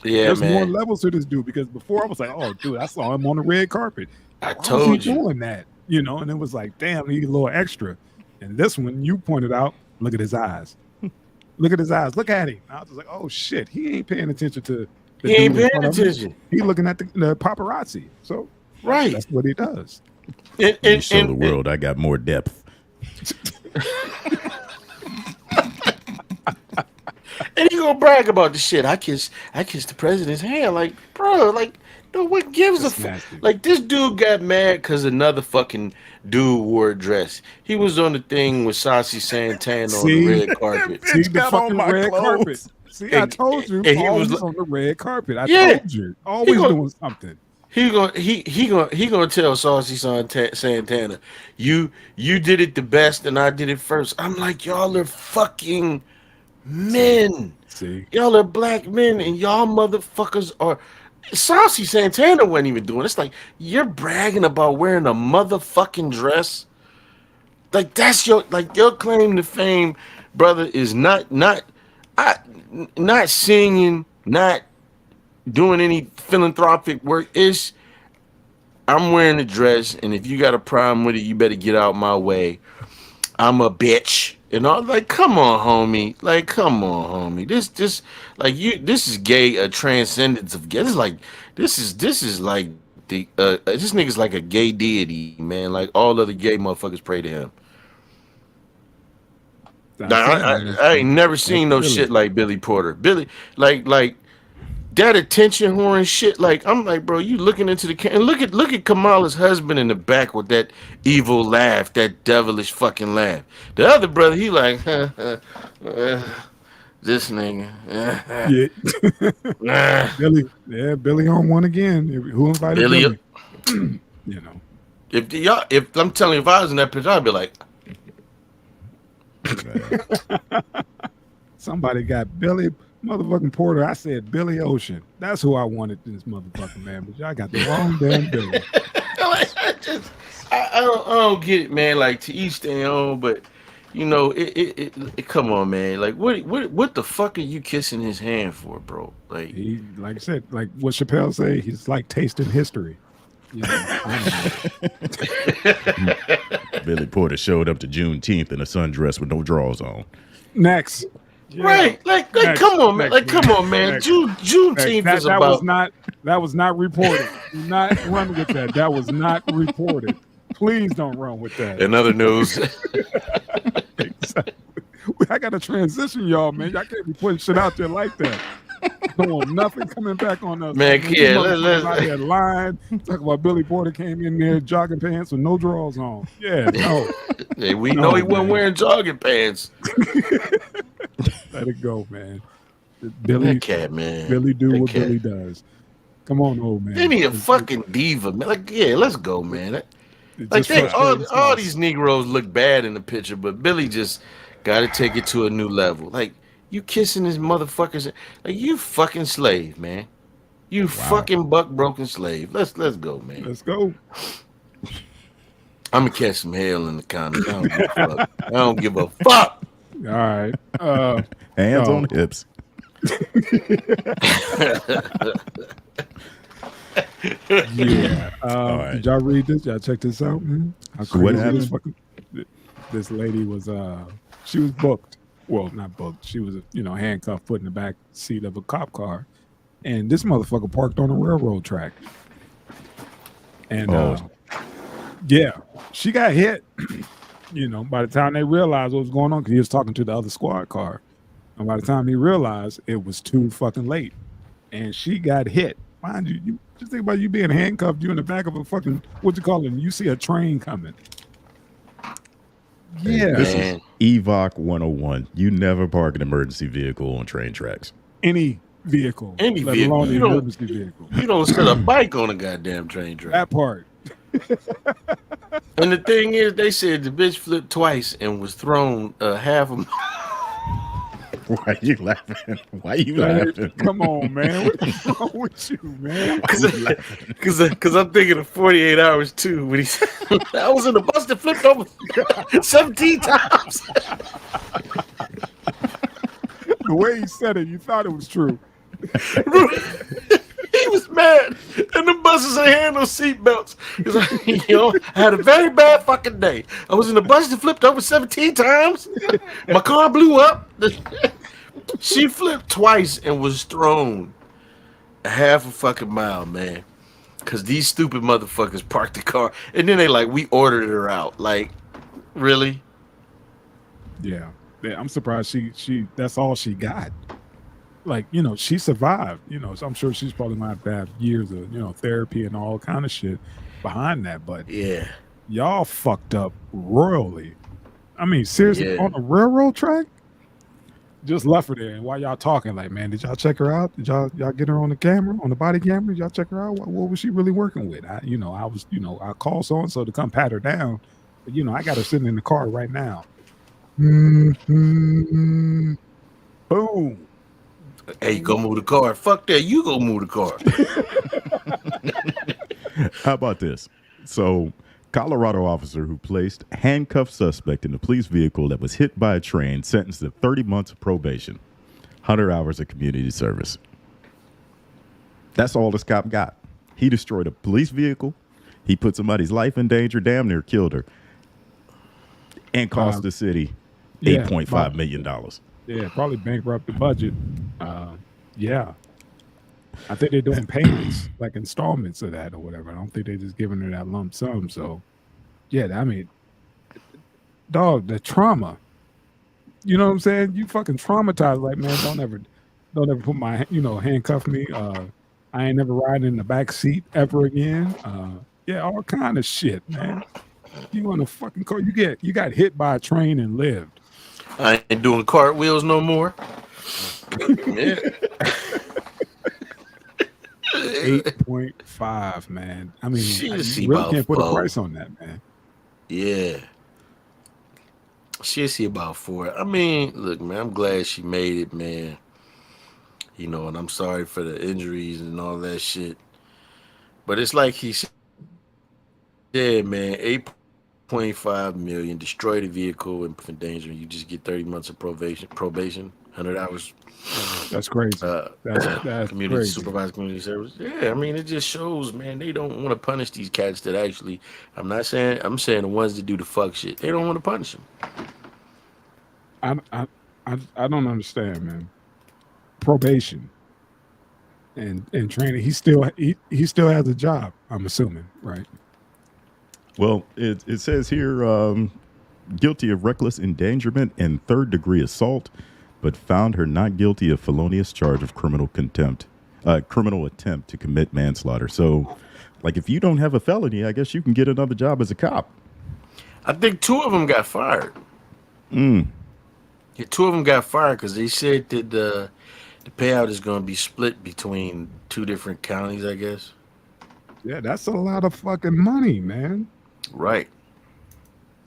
Yeah, there's man. more levels to this dude because before I was like, oh, dude, I saw him on the red carpet. I told you doing that, and it was like, damn, he a little extra. And this one, you pointed out, look at his eyes. Look at his eyes. Look at him. I was like, oh shit, he ain't paying attention to. He ain't paying attention. He's looking at the paparazzi. So. Right, that's what he does. And show the world I got more depth. And he gonna brag about the shit. I kissed the president's hand. Like, bro, like, no, what gives a fuck? Like, this dude got mad because another fucking dude wore a dress. He was on the thing with Saucy Santana on the red carpet. See the fucking red carpet. See, I told you. And he was on the red carpet. I told you. Always doing something. He gonna tell Saucy Santana, you did it the best and I did it first. I'm like, y'all are fucking men. See, y'all are black men and y'all motherfuckers are. Saucy Santana wasn't even doing it. It's like, you're bragging about wearing a motherfucking dress. Like, that's your claim to fame, brother, is not singing, not doing any philanthropic work. Is I'm wearing a dress, and if you got a problem with it, you better get out my way. I'm a bitch, and all. Like, come on, homie. Like, come on, homie. This is gay. A transcendence of gay. This is like the this nigga's like a gay deity, man. Like, all other gay motherfuckers pray to him. I ain't never seen no shit like Billy Porter. Billy, like that attention whoring shit. Like, I'm like, bro, you looking into the camera. And look at Kamala's husband in the back with that evil laugh, that devilish fucking laugh. The other brother, he like, this nigga. Billy on one again. Who invited Billy? If I'm telling you, if I was in that picture, I'd be like, somebody got Billy motherfucking Porter. I said Billy Ocean. That's who I wanted this motherfucking man, but y'all got the wrong damn Billy. I don't get it, man. Like, to each their own, but it come on, man. Like, what the fuck are you kissing his hand for, bro? Like, he, like I said, like what Chappelle say, he's like tasting history. Billy Porter showed up to Juneteenth in a sundress with no drawers on. Next. Yeah. Right, like come on, man. Like, come on, man. Juneteenth is about. That was not reported. Do not run with that. That was not reported. Please don't run with that. In other news, exactly. I got to transition, y'all, man. Y'all can't be putting shit out there like that. Don't want nothing coming back on us. Man, yeah, let's out there lying. Talk about Billy Porter came in there jogging pants with no drawers on. Yeah, no. Hey, we know he wasn't wearing jogging pants. Let it go, man. Billy, that cat, man. Billy do what Billy does. Come on, old man. Then he a fucking diva, man. Like, yeah, let's go, man. Like, all these Negroes look bad in the picture, but Billy just got to take it to a new level. Like, You kissing this motherfucker's like you fucking slave, man. You fucking buck broken slave. Let's go, man. Let's go. I'm gonna catch some hell in the comments. I don't give a fuck. I don't give a fuck. All right. Hands on hips. Yeah. All right. Did y'all read this? Y'all check this out, man? So what happened? This lady was she was booked. Well, not booked. She was handcuffed, put in the back seat of a cop car, and this motherfucker parked on a railroad track. And yeah, she got hit. By the time they realized what was going on, because he was talking to the other squad car, and by the time he realized, it was too fucking late, and she got hit. Mind you, just think about you being handcuffed. You in the back of a fucking and you see a train coming. Yeah, this is EVOC 101. You never park an emergency vehicle on train tracks. Any vehicle, let alone the emergency vehicle. You don't set a bike on a goddamn train track. That part. And the thing is, they said the bitch flipped twice and was thrown half a. Why are you laughing? Why are you laughing? Come on, man. What's wrong with you, man? Because I'm thinking of 48 Hours too. When he said, I was in the bus that flipped over 17 times. The way he said it, you thought it was true. He was mad, and the buses ain't had no seatbelts. He's like, I had a very bad fucking day. I was in the bus that flipped over 17 times. My car blew up. She flipped twice and was thrown a half a fucking mile, man. Because these stupid motherfuckers parked the car, and then they like, we ordered her out. Like, really? Yeah, I'm surprised she that's all she got. Like, she survived, so I'm sure she's probably might have years of, therapy and all kind of shit behind that. But yeah, y'all fucked up royally. I mean, seriously, on a railroad track? Just left her there. And while y'all talking, like, man, did y'all check her out? Did y'all get her on the camera, on the body camera? Did y'all check her out? What was she really working with? I called so-and-so to come pat her down. But, I got her sitting in the car right now. Boom. Hey, go move the car. Fuck that. You go move the car. How about this? So, Colorado officer who placed handcuffed suspect in a police vehicle that was hit by a train sentenced to 30 months of probation, 100 hours of community service. That's all this cop got. He destroyed a police vehicle. He put somebody's life in danger, damn near killed her, and cost the city $8.5 million. Yeah, probably bankrupt the budget. Yeah. I think they're doing payments, like installments of that or whatever. I don't think they're just giving her that lump sum. So, yeah, I mean, dog, the trauma. You know what I'm saying? You fucking traumatized. Like, man, don't ever put my, handcuff me. I ain't never riding in the back seat ever again. Yeah, all kind of shit, man. You on a fucking car? You got hit by a train and lived. I ain't doing cartwheels no more. Yeah. 8.5, man. I mean, you really can't put a price on that, man. Yeah. She'll see about 4. I mean, look, man, I'm glad she made it, man. And I'm sorry for the injuries and all that shit. But it's like he said, man, 8.5 million, destroy the vehicle and in danger. You just get 30 months of probation, 100 hours. That's crazy. That's community crazy. Supervised community service. Yeah, I mean, it just shows, man, they don't want to punish these cats that actually. I'm saying the ones that do the fuck shit. They don't want to punish them. I don't understand, man. Probation and training. He still has a job. I'm assuming, right? Well, it says here, guilty of reckless endangerment and third-degree assault, but found her not guilty of felonious charge of criminal attempt to commit manslaughter. So, like, if you don't have a felony, I guess you can get another job as a cop. I think 2 of them got fired. Yeah, 2 of them got fired because they said that the payout is going to be split between 2 different counties, I guess. Yeah, that's a lot of fucking money, man. Right.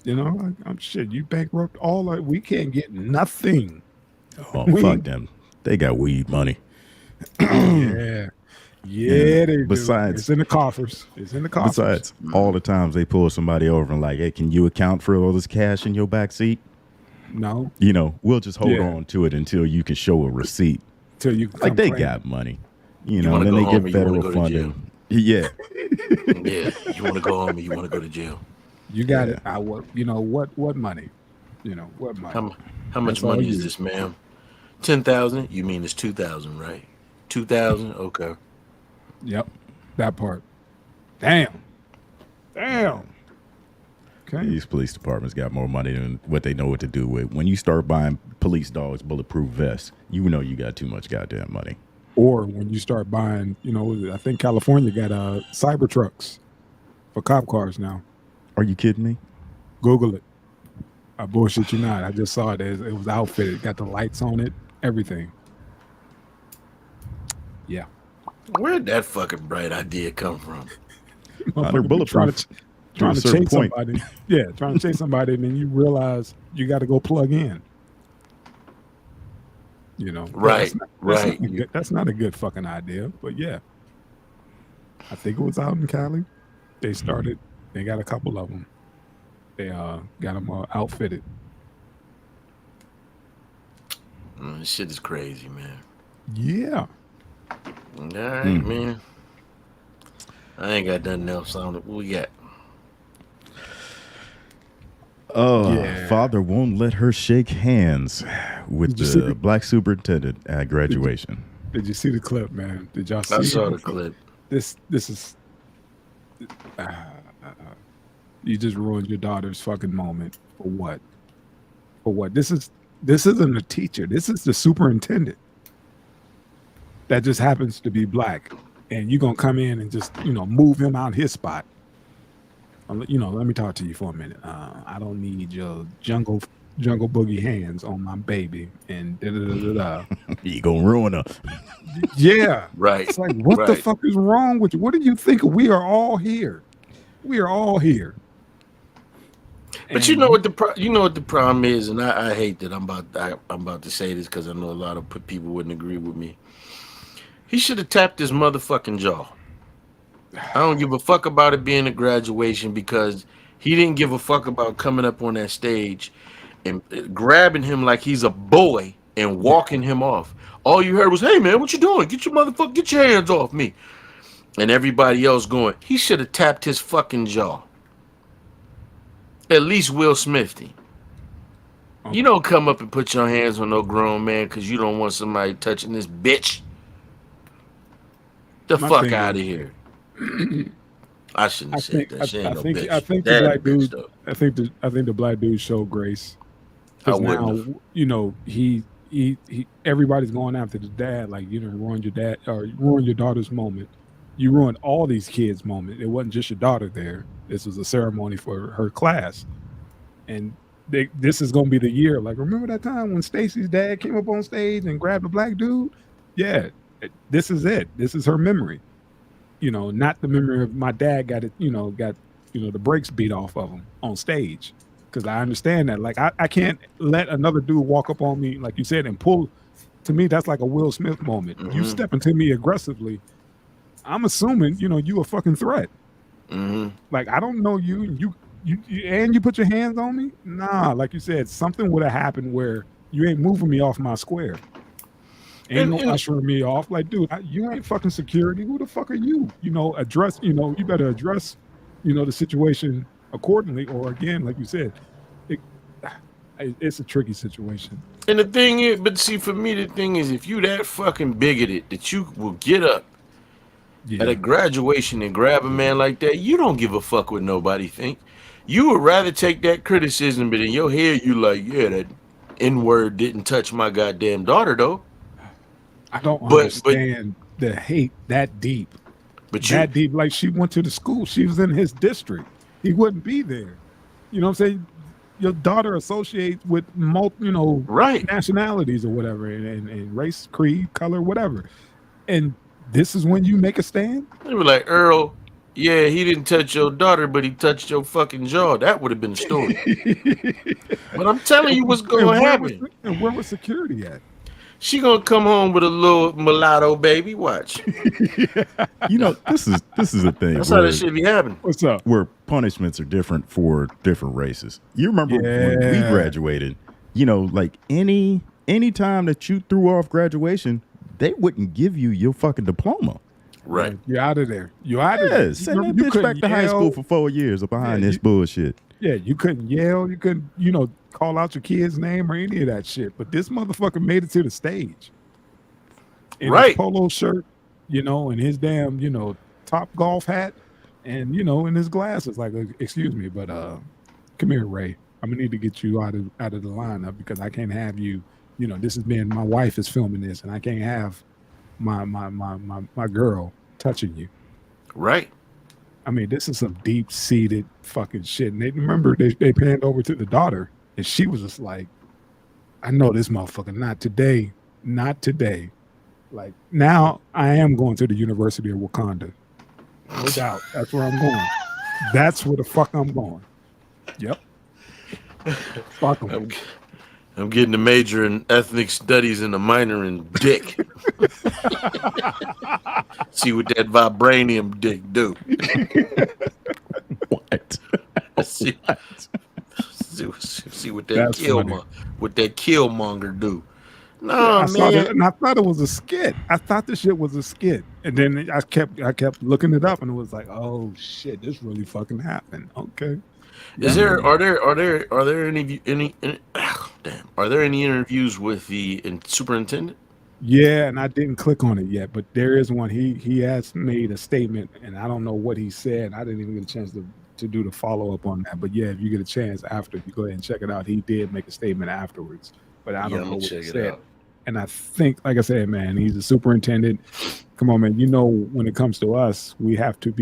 I'm shit. You bankrupt we can't get nothing. Oh, fuck them. They got weed money. Yeah. Yeah, they do. Besides, It's in the coffers. It's in the coffers. Besides, all the times they pull somebody over and like, hey, can you account for all this cash in your back seat? No. You know, we'll just hold on to it until you can show a receipt. Till you can like they claim. got money. You know, and then they get federal funding. Yeah. Yeah. You want to go home or you want to go to jail? You got it. You know what money? You know what money? How much money is this, ma'am? 10,000? You mean it's 2,000, right? 2,000? Okay. Yep, that part. Damn. Okay. These police departments got more money than what they know what to do with. When you start buying police dogs, bulletproof vests, you know you got too much goddamn money. Or when you start buying, you know, I think California got cyber trucks for cop cars now. Are you kidding me? Google it. I bullshit you not. I just saw it. It was outfitted. Got the lights on it. Everything. Yeah. Where'd that fucking bright idea come from? They're bulletproof. Trying to chase somebody. Yeah, trying to chase somebody, and then you realize you got to go plug in. You know, right. That's not a good fucking idea, but yeah. I think it was out in Cali. They got a couple of them. They got them outfitted. This shit is crazy, man. Yeah. All right, man. I ain't got nothing else on it. What we got? Father won't let her shake hands with the black superintendent at graduation. Did you see the clip, man? Did y'all see it? I saw the clip. This is you just ruined your daughter's fucking moment. For what? For what? This isn't a teacher. This is the superintendent that just happens to be black, and you're gonna come in and just, you know, move him out his spot. You know, let me talk to you for a minute. I don't need your jungle boogie hands on my baby and da da da da. You gonna ruin her. Yeah, right. It's like, what the fuck is wrong with you? What do you think? We are all here. We are all here. But and you know what the problem is, and I hate that I'm about to say this because I know a lot of people wouldn't agree with me. He should have tapped his motherfucking jaw. I don't give a fuck about it being a graduation because he didn't give a fuck about coming up on that stage and grabbing him like he's a boy and walking him off. All you heard was, "Hey man, what you doing? Get your hands off me." And everybody else going, he should have tapped his fucking jaw. At least Will Smithed him. You don't come up and put your hands on no grown man because you don't want somebody touching this bitch. The fuck out of here. I shouldn't have said that. She ain't no bitch. I think the black dude. I think the black dude showed grace. Because now, you know, he everybody's going after the dad. Like, you know, ruined your dad or ruined your daughter's moment. You ruined all these kids' moment. It wasn't just your daughter there. This was a ceremony for her class, and this is gonna be the year. Like, remember that time when Stacy's dad came up on stage and grabbed a black dude? Yeah, this is it. This is her memory. You know, not the memory of my dad got the brakes beat off of him on stage. Because I understand that. Like, I can't let another dude walk up on me, like you said, and pull. To me, that's like a Will Smith moment. Mm-hmm. You step into me aggressively, I'm assuming, you know, you a fucking threat. Mm-hmm. Like, I don't know you and you put your hands on me? Nah, like you said, something would have happened where you ain't moving me off my square. Ain't no ushering me off. Like, dude, you ain't fucking security. Who the fuck are you? You know, you better address, you know, the situation accordingly. Or again, like you said, it's a tricky situation. And the thing is, but see, for me, the thing is, if you that fucking bigoted that you will get up at a graduation and grab a man like that, you don't give a fuck what nobody think. You would rather take that criticism, but in your head, you like, yeah, that N-word didn't touch my goddamn daughter, though. I don't understand the hate that deep. That deep, like she went to the school. She was in his district. He wouldn't be there. You know what I'm saying? Your daughter associates with nationalities or whatever, and race, creed, color, whatever. And this is when you make a stand? They were like, Earl, Yeah, he didn't touch your daughter, but he touched your fucking jaw. That would have been the story. But I'm telling you what's gonna happen. And where was security at? She gonna come home with a little mulatto baby. Watch. You know, this is the thing. That's how that shit be happening. What's up? Where punishments are different for different races. You remember when we graduated? You know, like any time that you threw off graduation, they wouldn't give you your fucking diploma. Right. You're out of there. You're out of there. Send that bitch back to high school for 4 years behind this bullshit. Yeah, you couldn't yell. You couldn't, call out your kid's name or any of that shit. But this motherfucker made it to the stage. In his polo shirt, and his damn, top golf hat and, in his glasses. Like, excuse me, but come here, Ray. I'm gonna need to get you out of the lineup because I can't have you, this is my wife is filming this and I can't have my girl touching you. Right. I mean, this is some deep-seated fucking shit. And they panned over to the daughter, and she was just like, I know this motherfucker, not today. Like, now I am going to the University of Wakanda. No doubt. That's where I'm going. That's where the fuck I'm going. Yep. Fuck 'em. I'm getting a major in ethnic studies and a minor in dick. See what that vibranium dick do. What? See what that killmonger do. No, man. I thought it was a skit. I thought this shit was a skit. And then I kept looking it up and it was like, oh shit, this really fucking happened. Okay. Are there any interviews with the superintendent? Yeah, and I didn't click on it yet, but there is one. He has made a statement, and I don't know what he said. I didn't even get a chance to do the follow up on that. But yeah, if you get a chance after, you go ahead and check it out. He did make a statement afterwards, but I don't know what he said. And I think, like I said, man, he's a superintendent. Come on, man. When it comes to us, we have to,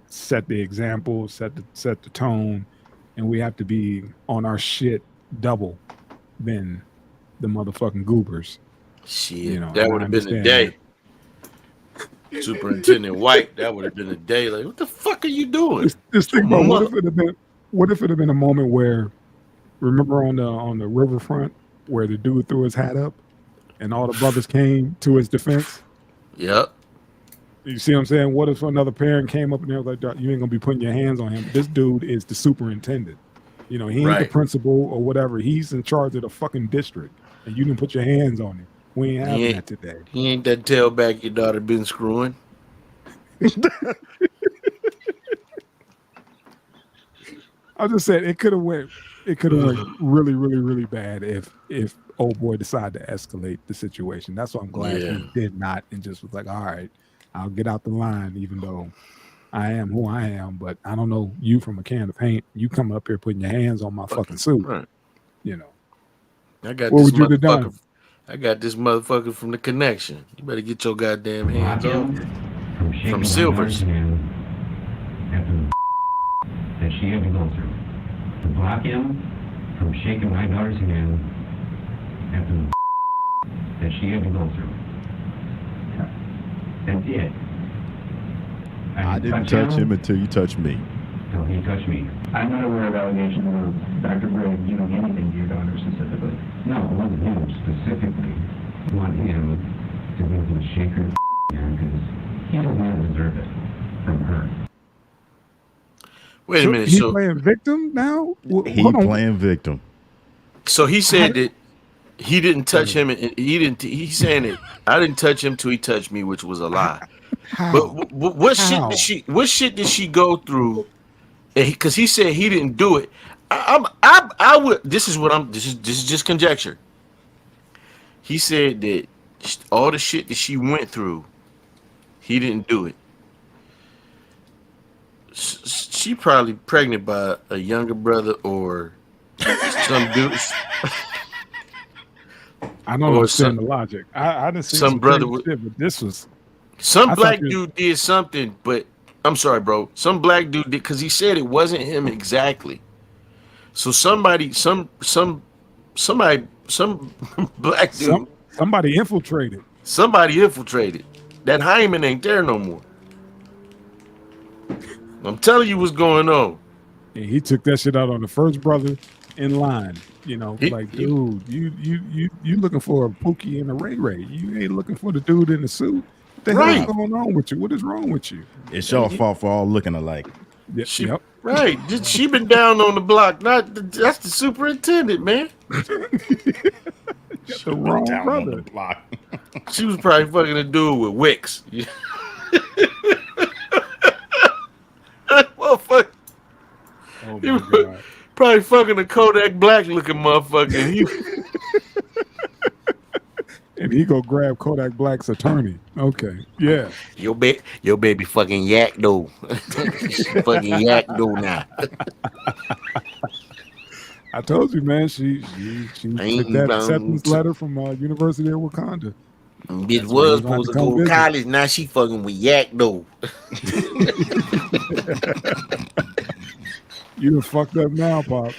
set the example, set the tone, and we have to be on our shit double than the motherfucking goobers. Shit, that would have been a day. Superintendent White, that would have been a day. Like, what the fuck are you doing? This thing about what if it had been a moment where, remember on the riverfront where the dude threw his hat up and all the brothers came to his defense? Yep. You see what I'm saying? What if another parent came up and they was like, you ain't gonna be putting your hands on him? This dude is the superintendent. He ain't the principal or whatever. He's in charge of the fucking district, and you didn't put your hands on him. We ain't having that today. He ain't that tailback your daughter been screwing. I just said it could have went really, really, really bad if old boy decided to escalate the situation. That's why I'm glad he did not and just was like, all right, I'll get out the line, even though I am who I am, but I don't know you from a can of paint. You coming up here putting your hands on my fucking suit. Right. I got what would you have done? I got this motherfucker from the connection. You better get your goddamn hands off. From Silvers. That she had to go through. To block him from shaking my daughter's hand after that she had to go through. That's it. I didn't touch him until you touched me. No, he touched me. I'm not aware of allegations of Dr. Gregg doing anything to your daughter specifically. No, it wasn't him specifically. I want him to be able to shake her hand because he does not deserve it from her. Wait a minute. He's playing victim now? He's playing victim. So he said that he didn't touch him, and he's saying that I didn't touch him till he touched me, which was a lie. How? But what shit did she go through? Because he said he didn't do it. I would. This is just conjecture. He said that all the shit that she went through, he didn't do it. She probably pregnant by a younger brother or some dude. I don't understand the logic. I didn't see some brother with shit, but this was some black dude did something, but I'm sorry, bro. Some black dude did because he said it wasn't him exactly. So some black dude. Somebody infiltrated. Somebody infiltrated. That hymen ain't there no more. I'm telling you what's going on. And he took that shit out on the first brother in line. You know, He- like, dude, you looking for a Pookie and a Ray Ray. You ain't looking for the dude in the suit. What the hell is going on with you? What is wrong with you? It's y'all fault for all looking alike. Yep. Right. She been down on the block. That's the superintendent, man. The wrong Down on brother. the block. She was probably fucking a dude with wicks. Motherfucker. Oh He my was god. probably fucking a Kodak Black looking motherfucker. And he go grab Kodak Black's attorney. Okay. Yeah. Your baby fucking yak though. Fucking yak though now. I told you, man. She took that acceptance letter from University of Wakanda. Bitch That's why was he gonna supposed to come go to visit. college. Now she fucking with yak though. You done fucked up now, Pop.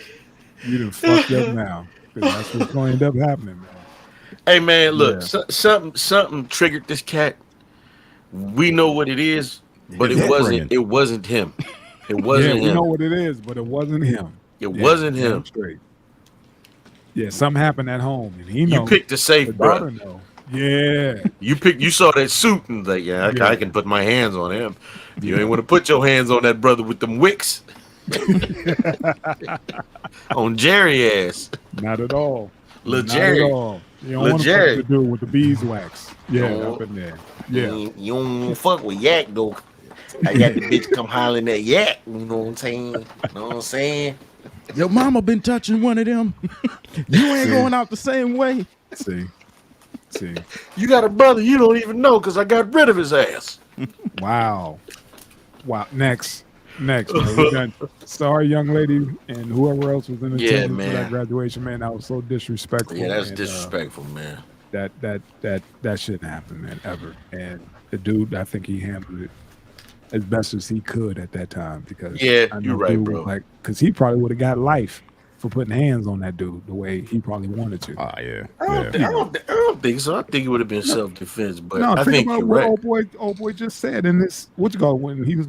You done fucked up now. 'Cause that's what's going to end up happening, man. Hey man, look, Yeah. something triggered this cat. We know what it is, but His it wasn't upbringing. him. It wasn't We him. know what it is, but it wasn't him. It wasn't damn him. Straight. Yeah, something happened at home, and he You knows. picked the The safe, daughter bro. know. Yeah. You saw that suit and like, yeah, Yeah. I can put my hands on him. You ain't want to put your hands on that brother with them wicks. On Jerry ass. Not at all. Lil Not Jerry. at all. You don't Lil want to Jerry. fuck the dude with the beeswax. Yeah, No. up in there. Yeah. You don't fuck with yak though. I got the bitch come hollering at yak. You know what I'm saying? You know what I'm saying? Your mama been touching one of them. You ain't going out the same way. See. You got a brother you don't even know because I got rid of his ass. Wow. Next. Man. We done. Sorry, young lady, and whoever else was in attendance for man. that graduation, man. That was so disrespectful. Yeah, that's and, disrespectful, man. That shouldn't happen, man, ever. And the dude, I think he handled it as best as he could at that time because Yeah, I know you're right, dude bro. was because he probably would have got life for putting hands on that dude the way he probably wanted to. Ah, yeah. I don't think so. I think it would have been self-defense, but No, I think about you're what right. old boy just said in this when he was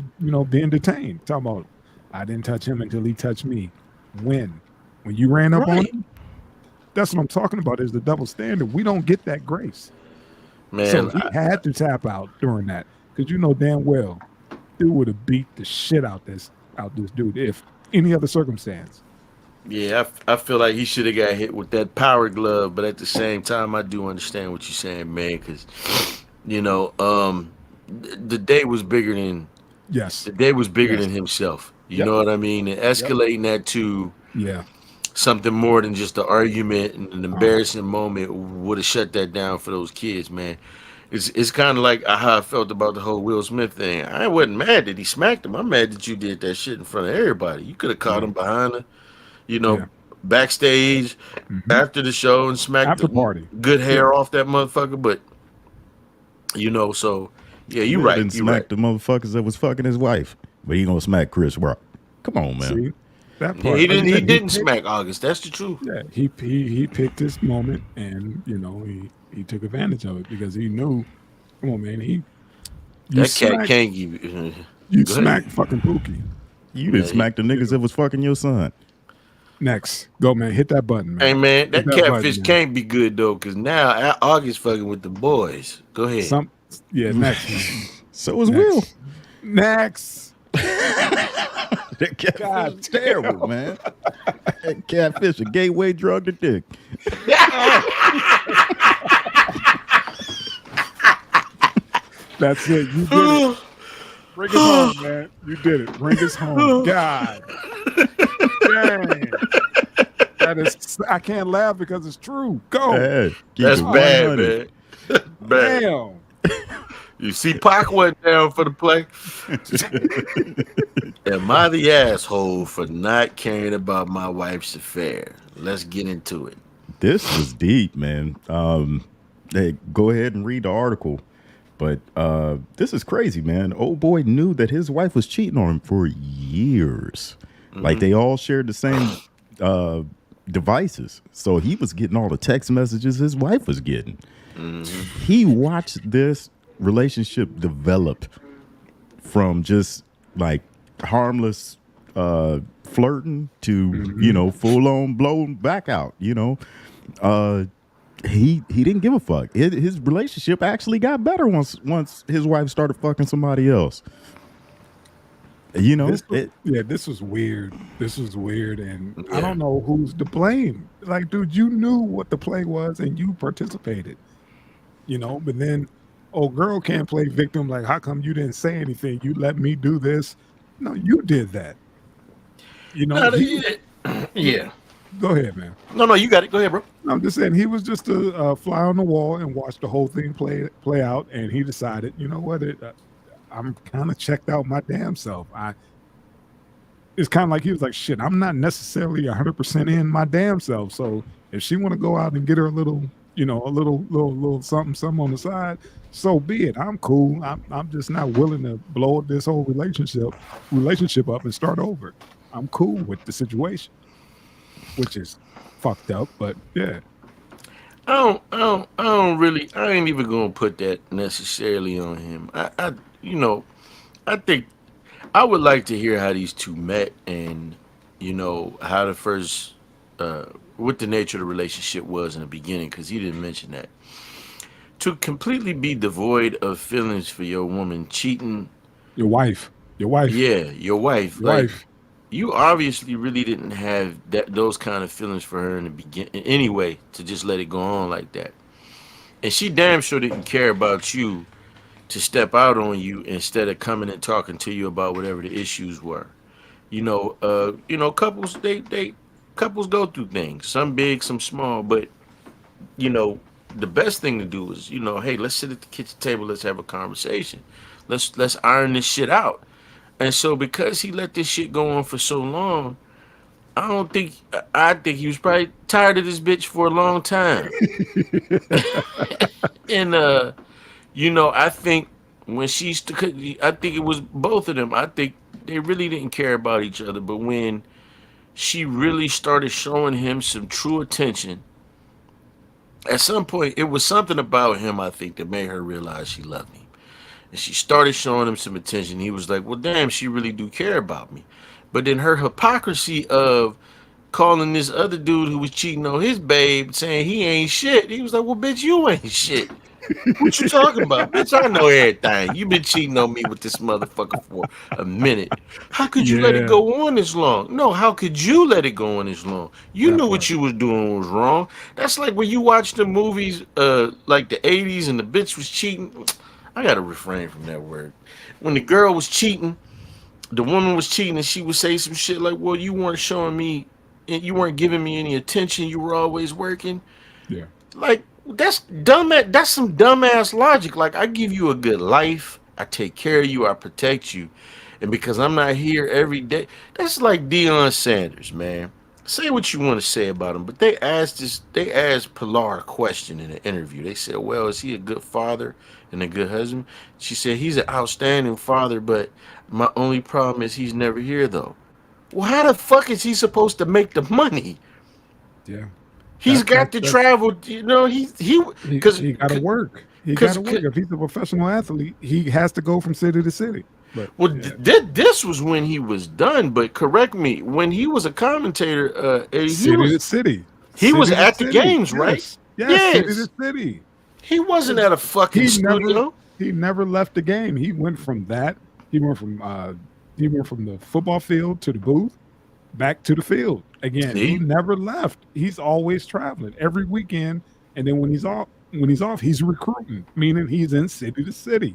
being detained. Talking about I didn't touch him until he touched me. When you ran up on Right. him, that's what I'm talking about. Is the double standard. We don't get that grace. Man, So he had to tap out during that because you know damn well dude would have beat the shit out this dude if any other circumstance. yeah, I feel like he should have got hit with that power glove, but at the same time, I do understand what you're saying, man, because, the day was bigger than Yes. than himself. You know what I mean? And escalating that to Yeah. something more than just an argument and an embarrassing moment would have shut that down for those kids, man. It's kind of like how I felt about the whole Will Smith thing. I wasn't mad that he smacked him. I'm mad that you did that shit in front of everybody. You could have caught him behind the, backstage after the show and smacked After the party. good hair off that motherfucker. But so yeah, you're right. Didn't You smack right. the motherfuckers that was fucking his wife, but he gonna smack Chris Rock. Come on, man. See that Yeah, part. he didn't. He Again, didn't picked- smack August. That's the truth. Yeah, he picked this moment, and he took advantage of it because he knew. Come on, man. That cat can't give you. You Go ahead. smacked fucking Pookie. You didn't smack the niggas that was fucking your son. Next, go man. Hit that button, man. Hey man, that Hit that catfish button, man. can't be good though, cause now August fucking with the boys. Go ahead. Next, man. So is Will. Next. That catfish is terrible, man. That catfish a gateway drug to dick. That's it. You did it. Bring us home, man. You did it. Bring us home. God. Dang. That is. I can't laugh because it's true. Go. Hey, keep That's it bad, 100. man. Bad. Damn. You see, Pac went down for the play. Am I the asshole for not caring about my wife's affair? Let's get into it. This was deep, man. Hey, go ahead and read the article. But this is crazy, man. Old boy knew that his wife was cheating on him for years. Like they all shared the same devices. So he was getting all the text messages his wife was getting. He watched this relationship develop from just like harmless flirting to full on blown back out. He didn't give a fuck. His relationship actually got better once his wife started fucking somebody else. This was weird. This was weird, and I don't know who's to blame. Like, dude, you knew what the play was, and you participated. But then, girl can't play victim. Like, how come you didn't say anything? You let me do this. No, you did that. Yeah. Go ahead, man. No, you got it. Go ahead, bro. I'm just saying he was just a fly on the wall and watched the whole thing play out, and he decided, you know what, I'm kind of checked out my damn self. It's kind of like he was like, shit, I'm not necessarily 100% in my damn self. So if she want to go out and get her a little, a little something on the side, so be it. I'm cool. I'm just not willing to blow this whole relationship up and start over. I'm cool with the situation, which is fucked up, but yeah. I ain't even gonna put that necessarily on him. I think I would like to hear how these two met and how the first what the nature of the relationship was in the beginning, because he didn't mention that. To completely be devoid of feelings for your woman cheating, your wife, yeah, your wife, you obviously really didn't have those kind of feelings for her in the beginning anyway, to just let it go on like that. And she damn sure didn't care about you to step out on you instead of coming and talking to you about whatever the issues were. Couples couples go through things, some big, some small, but the best thing to do is, hey, let's sit at the kitchen table, let's have a conversation. Let's iron this shit out. And so because he let this shit go on for so long, I think he was probably tired of this bitch for a long time. And I think I think it was both of them. I think they really didn't care about each other, but when she really started showing him some true attention, at some point it was something about him, I think, that made her realize she loved him. And she started showing him some attention. He was like, well, damn, she really do care about me. But then her hypocrisy of calling this other dude who was cheating on his babe, saying he ain't shit. He was like, well, bitch, you ain't shit. What you talking about? Bitch, I know everything. You been cheating on me with this motherfucker for a minute. How could you let it go on this long? No, how could you let it go on this long? You knew what you was doing was wrong. That's like when you watch the movies like the 80s and the bitch was cheating. I gotta refrain from that word. When the girl was cheating, the woman was cheating, and she would say some shit like, well, you weren't showing me, you weren't giving me any attention, you were always working. Yeah. Like, that's dumb. That's some dumbass logic. Like, I give you a good life, I take care of you, I protect you, and because I'm not here every day, that's like Deion Sanders, man. Say what you want to say about him, but they asked Pilar a question in an interview. They said, well, is he a good father and a good husband? She said, he's an outstanding father, but my only problem is he's never here, though. Well, how the fuck is he supposed to make the money? Yeah. He's got to travel, he got to work. He got to work. If he's a professional athlete, he has to go from city to city. But, this was when he was done. But correct me, when he was a commentator, city to city. He was at the games, right? Yes, city to city. He wasn't at a fucking studio. He never left the game. He went from that. He went from the football field to the booth, back to the field again. He never left. He's always traveling every weekend. And then when he's off, he's recruiting, meaning he's in city to city.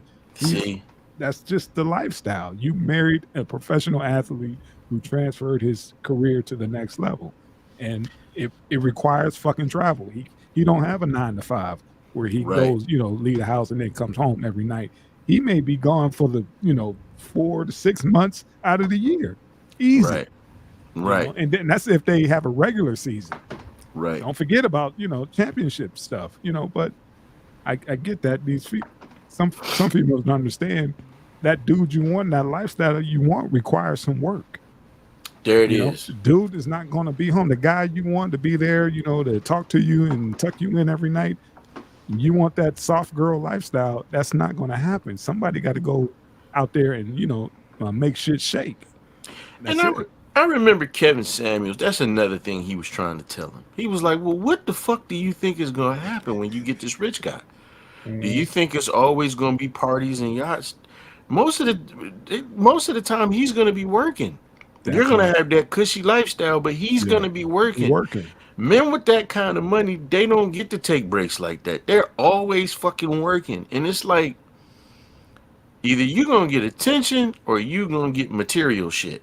That's just the lifestyle. You married a professional athlete who transferred his career to the next level, and it requires fucking travel. He don't have a 9 to 5 where he goes, leave the house and then comes home every night. He may be gone for the 4 to 6 months out of the year, easy. Right. And then that's if they have a regular season. Right. Don't forget about championship stuff. But I get that some people don't understand that dude you want, that lifestyle you want requires some work. There it is. Dude is not going to be home. The guy you want to be there, to talk to you and tuck you in every night, You want that soft girl lifestyle? That's not going to happen. Somebody got to go out there and make shit shake. That's And it. I remember Kevin Samuels. That's another thing he was trying to tell him. He was like, "Well, what the fuck do you think is going to happen when you get this rich guy? Do you think it's always going to be parties and yachts? Most of the time, he's going to be working. You're going to have that cushy lifestyle, but he's going to be working. Men with that kind of money, they don't get to take breaks like that. They're always fucking working, and it's like either you're going to get attention or you're going to get material shit."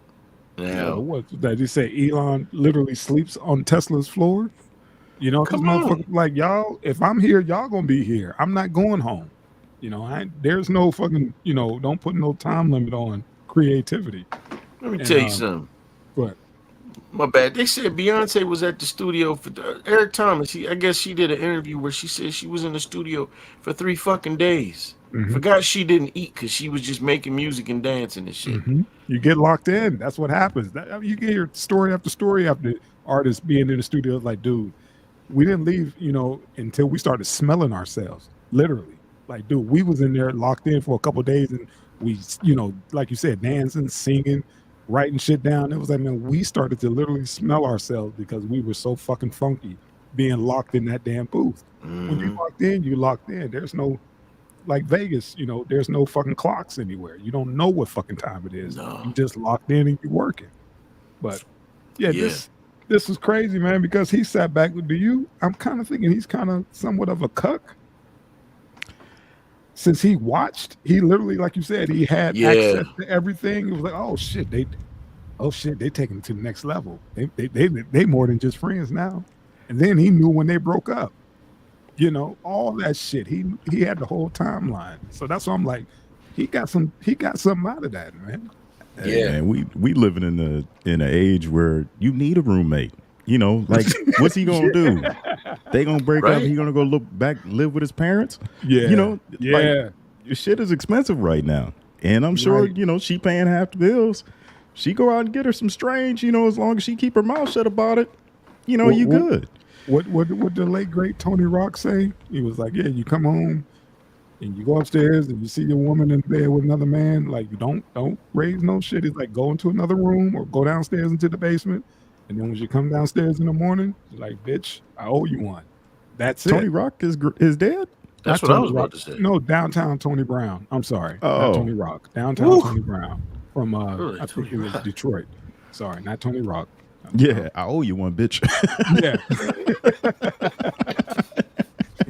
Now, what did you say? Elon literally sleeps on Tesla's floor. This motherfucker like, y'all. If I'm here, y'all gonna be here. I'm not going home. There's no fucking. Don't put no time limit on creativity. Let me tell you something. What? My bad. They said Beyonce was at the studio for Eric Thomas. I guess she did an interview where she said she was in the studio for 3 fucking days. Forgot she didn't eat because she was just making music and dancing and shit. You get locked in. That's what happens. You get your story after artists being in the studio. Like, dude, we didn't leave, until we started smelling ourselves. Literally. Like, dude, we was in there locked in for a couple of days, and we, like you said, dancing, singing, writing shit down. It was like, man, we started to literally smell ourselves because we were so fucking funky being locked in that damn booth. When you locked in, you locked in. There's no, like Vegas, there's no fucking clocks anywhere. You don't know what fucking time it is. No. You just locked in and you're working. But this is crazy, man, because he sat back with I'm kind of thinking he's kind of somewhat of a cuck. Since he watched, he literally, like you said, he had access to everything. It was like, oh shit, they taking it to the next level. They more than just friends now. And then he knew when they broke up. All that shit. He had the whole timeline. So that's why I'm like, he got something out of that, man. Yeah, man, we living in an age where you need a roommate. Like what's he gonna do? They gonna break up. He gonna go live with his parents. Yeah, like, your shit is expensive right now, and I'm sure she paying half the bills. She go out and get her some strange. As long as she keep her mouth shut about it, you good. What the late great Tony Rock say? He was like, yeah, you come home and you go upstairs and you see your woman in bed with another man. Like, you don't raise no shit. It's like go into another room or go downstairs into the basement. And then when you come downstairs in the morning, you're like, bitch, I owe you one. That's Tony Rock is dead? That's what I was about to say. No, downtown Tony Brown. I'm sorry. Oh. Not Tony Rock. Downtown Tony Brown from, I think it was Detroit. Sorry, not Tony Rock. Yeah, I owe you one, bitch. Yeah.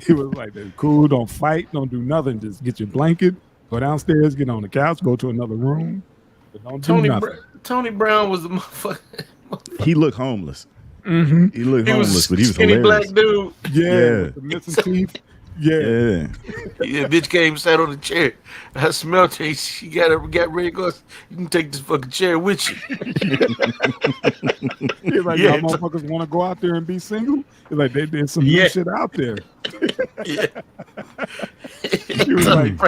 He was like, cool, don't fight, don't do nothing. Just get your blanket, go downstairs, get on the couch, go to another room. But don't do nothing. Tony Brown was the motherfucker. He looked homeless. He looked homeless, but he was skinny hilarious. Black dude. Yeah. With the missing teeth. Yeah. Bitch came sat on the chair. I smelled her. She got ready to go. You can take this fucking chair with you. He's like, y'all motherfuckers want to go out there and be single? He's like, they did some new shit out there. He was like,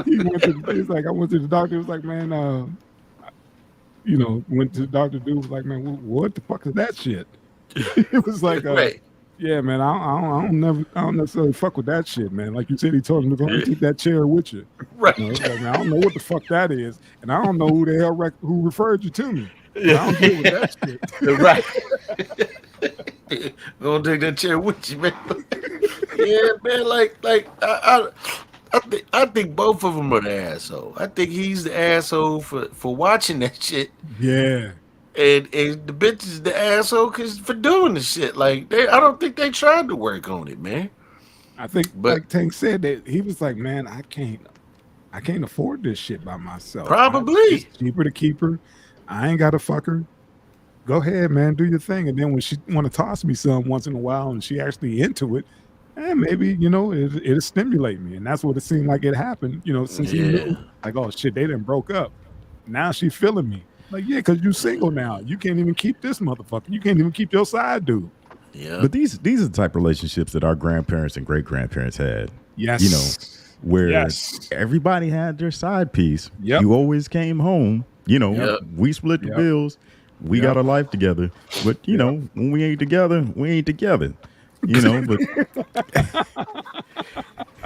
he's like, I went to the doctor. He was like, man, went to the doctor. Dude was like, man, what the fuck is that shit? It was like, yeah, man, I don't necessarily fuck with that shit, man. Like you said, he told him to go and take that chair with you. Right. Like, man, I don't know what the fuck that is, and I don't know who the hell who referred you to me. I don't deal with that shit. Right. Gonna take that chair with you, man. Yeah, man. Like I think both of them are the asshole. I think he's the asshole for watching that shit. Yeah. And the bitch is the asshole for doing the shit. Like I don't think they tried to work on it, man. I think, like Tank said, that he was like, man, I can't afford this shit by myself. Probably. It's cheaper to keep her. I ain't got to fuck her. Go ahead, man, do your thing. And then when she want to toss me some once in a while, and she actually into it, maybe it'll stimulate me. And that's what it seemed like it happened. Since he knew, like, oh shit, they done broke up. Now she feeling me. Like, yeah, because you single now. You can't even keep this motherfucker. You can't even keep your side dude. Yeah. But these are the type of relationships that our grandparents and great grandparents had. Yes. Where everybody had their side piece. Yep. You always came home. We split the bills. We got our life together. But when we ain't together, we ain't together. you know, but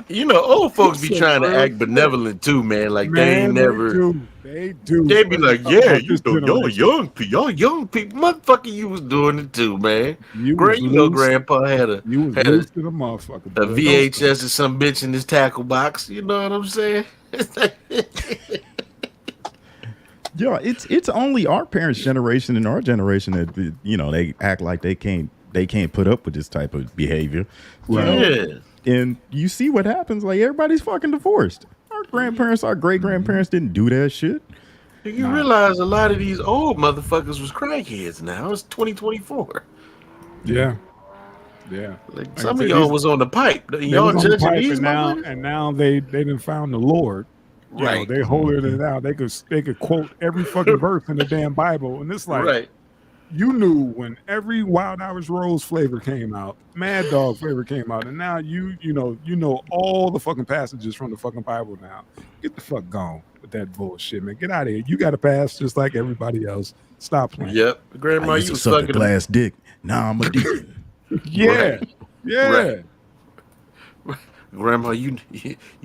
You know, old folks be Some trying to real act shit. benevolent too, man. Like they ain't Man, never. they do. They be Especially like, talking yeah, about you this know, generation. y'all young people, motherfucker, you was doing it too, man. You Great, was you know, loose. Grandpa had a You was had loose to the motherfucker, a boy. Don't stop. VHS or some bitch in his tackle box. You know what I'm saying? yeah, it's only our parents' generation and our generation that you know they act like they can't put up with this type of behavior. You Right. know, Yeah. and you see what happens. Like everybody's fucking divorced. Our grandparents, our great grandparents didn't do that shit. You realize a lot of these old motherfuckers was crackheads now. It's 2024. Yeah. Yeah. Like Like I some of said, y'all was on the pipe. they Y'all was on the judging pipe, these and now motherfuckers? they done found the Lord. You know, Right. they holier than thou. They could quote every fucking verse in the damn Bible, and it's like Right. you knew when every Wild Irish Rose flavor came out, Mad Dog flavor came out, and now you know all the fucking passages from the fucking Bible now. Get the fuck gone with that bullshit, man. Get out of here. You got to pass just like everybody else. Stop playing. Yep. Grandma, I used you to was suck a fucking glass dick. Now I'm a deacon. Yeah, Right. yeah. Right. Grandma, you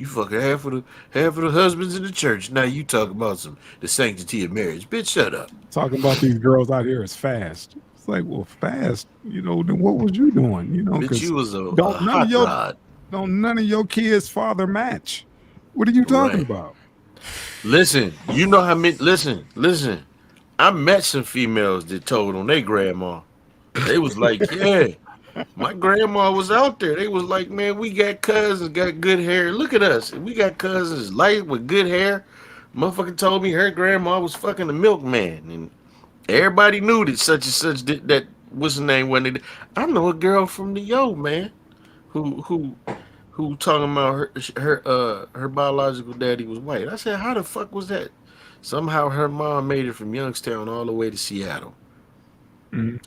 fucking half of the husbands in the church. Now you talking about the sanctity of marriage. Bitch, shut up. Talking about these girls out here is fast. It's like, well, fast. You know, then what was you doing? You know, Bitch, because you was a none of hot your rod. none of your kids' father match. What are you talking Right. about? Listen, you know how many listen. I met some females that told on their grandma. They was like, yeah, my grandma was out there. They was like, man, we got cousins, got good hair. Look at us. We got cousins light with good hair. Motherfucker told me her grandma was fucking a milkman. And everybody knew that such and such did that. What's the name? When they, I know a girl from the man who talking about her biological daddy was white. I said, how the fuck was that? Somehow her mom made it from Youngstown all the way to Seattle. Mhm.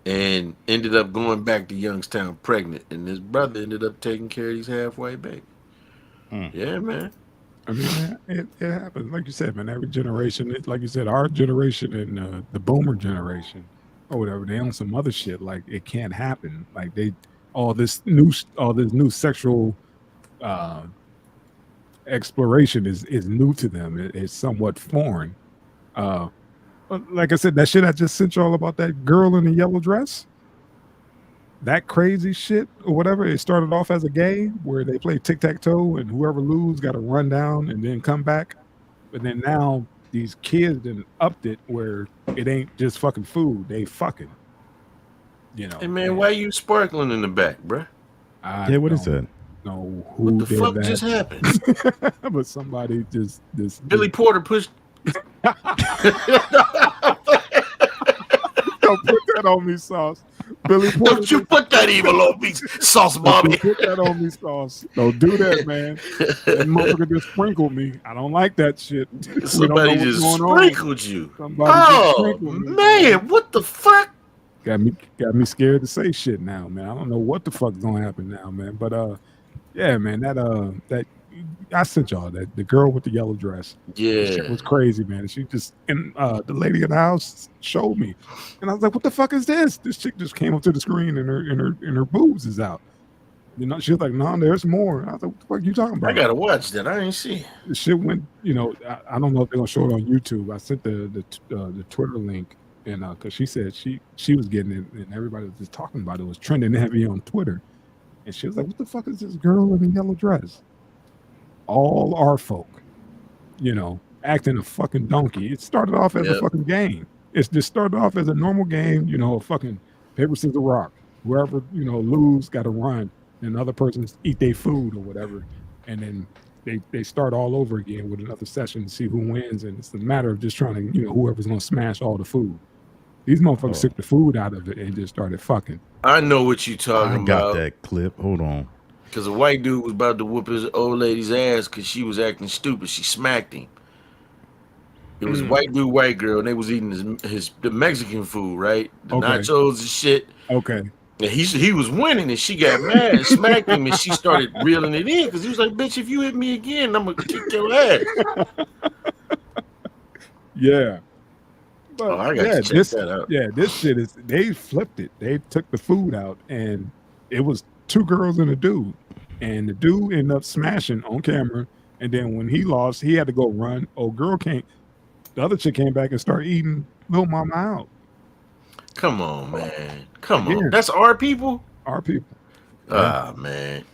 And ended up going back to Youngstown pregnant, and his brother ended up taking care of his half-white baby. Yeah, man. I mean, man, it happens. Like you said, man, every generation, like you said, our generation and the boomer generation or whatever, they own some other shit. Like it can't happen. Like all this new sexual exploration is new to them. It's somewhat foreign. But like I said, that shit I just sent y'all about that girl in the yellow dress, that crazy shit or whatever. It started off as a game where they play tic-tac-toe and whoever lose got to run down and then come back. But then now these kids done upped it where it ain't just fucking food, they fucking. You know. Hey, man, why you sparkling in the back, bruh? Yeah, what is that? Know who What the did fuck that. just happened? But somebody just Billy Porter pushed. Don't put that on me, Sauce. Billy Porter. Don't you put that evil on me, Sauce Bobby. Put that on me, Sauce. Don't do that, man. That motherfucker just sprinkled me. I don't like that shit. Somebody just sprinkled you. Somebody Oh, sprinkled me, man, what the fuck? Got me scared to say shit now, man. I don't know what the fuck's gonna happen now, man. But yeah, man, that I sent y'all that the girl with the yellow dress. Yeah, Shit was crazy, man. She just and the lady in the house showed me, and I was like, "What the fuck is this?" This chick just came up to the screen, and her boobs is out. You know, she was like, "No, there's more." I was like, "What the fuck are you talking about?" I gotta watch that. I ain't see. The shit went. You know, I don't know if they're gonna show it on YouTube. I sent the Twitter link, and because she said she was getting it, and everybody was just talking about it. It was trending heavy on Twitter, and she was like, "What the fuck is this girl in the yellow dress?" All our folk, you know, acting a fucking donkey. It started off as a fucking game. It's just started off as a normal game, you know, a fucking paper, scissors, rock. Whoever, you know, lose got to run, and the other person's eat their food or whatever. And then they start all over again with another session to see who wins. And it's a matter of just trying to, you know, whoever's going to smash all the food. These motherfuckers took the food out of it and just started fucking. I know what you talking I got about. that clip. Hold on. Because a white dude was about to whoop his old lady's ass because she was acting stupid. She smacked him. It was white dude, white girl, and they was eating the Mexican food, right? The nachos and shit. Okay. And he was winning, and she got mad and smacked him, and she started reeling it in because he was like, "Bitch, if you hit me again, I'm gonna kick your ass." Yeah. But I got to check that out. Yeah, this shit is, they flipped it. They took the food out and it was 2 girls and a dude, and the dude ended up smashing on camera. And then when he lost, he had to go run. The other chick came back and started eating little mama out. Come on, man. Come Again. on. That's our people. Our people. Ah, man.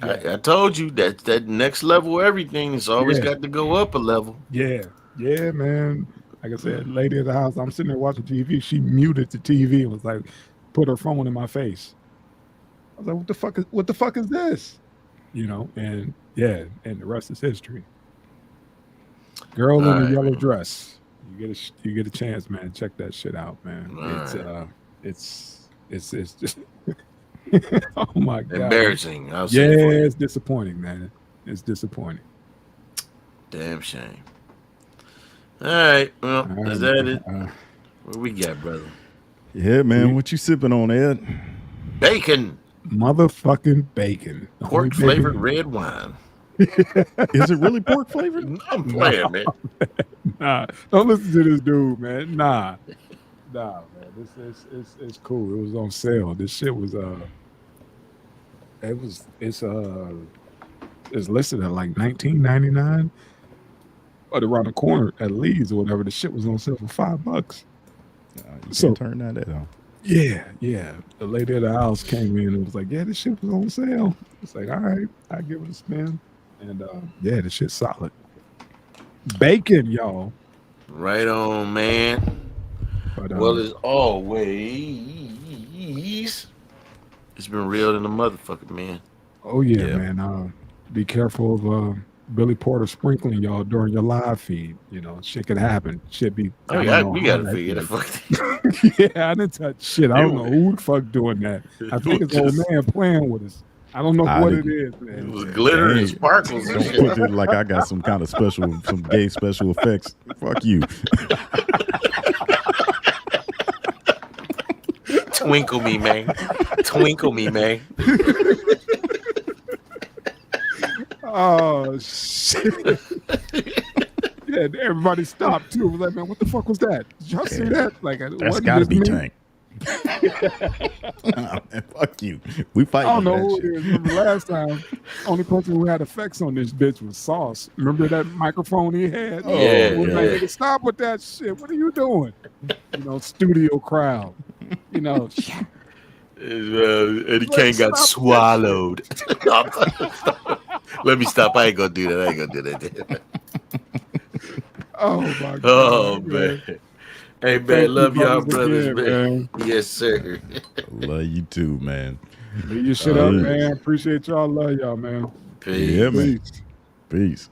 I told you that next level, everything is always got to go up a level. Yeah, man. Like I said, lady at the house, I'm sitting there watching TV. She muted the TV and was like, put her phone in my face. I was like, what the fuck is this? And and the rest is history. Girl in a yellow dress. You get a chance, man. Check that shit out, man. It's just oh my god. Embarrassing. It's disappointing, man. It's disappointing. Damn shame. All right. Well, is that it? What we got, brother? Yeah, man. What you sipping on, Ed? Bacon. Motherfucking bacon. Pork flavored red wine. Is it really pork flavored? I'm playing, man. Nah, don't listen to this dude, man. Nah, man. It's cool. It was on sale. This shit was it's listed at like $19.99, but around the corner at Lee's or whatever, the shit was on sale for $5. So turn that down. Yeah. The lady at the house came in and was like, "Yeah, this shit was on sale." It's like, all right, I give it a spin, and the shit's solid. Bacon, y'all. Right on, man. But, well, as always, it's been real than a motherfucker, man. Oh yeah, man. Be careful of Billy Porter sprinkling y'all during your live feed. Shit could happen. Shit be. We got to figure the fuck. Yeah, I didn't touch shit. I don't know who the fuck doing that. I think it's old man playing with us. I don't know what it is, man. It was glitter and sparkles. Don't put it like I got some kind of some gay special effects. Fuck you. Twinkle me, man. Twinkle me, man. Oh shit! Yeah, everybody stopped too. Was like, man, what the fuck was that? Did y'all see that? Like, that's gotta be Tank. Fuck you. We fight. I don't know who it is. Remember last time, only person who had effects on this bitch was Sauce. Remember that microphone he had? Like, stop with that shit. What are you doing? Studio crowd. Eddie Kane got swallowed. Let me stop. I ain't gonna do that. Oh my god. Oh man. Hey man, love y'all brothers, man. Yes, sir. Love you too, man. Leave your shit up, man. Appreciate y'all. Love y'all, man. Peace. Yeah, man. Peace.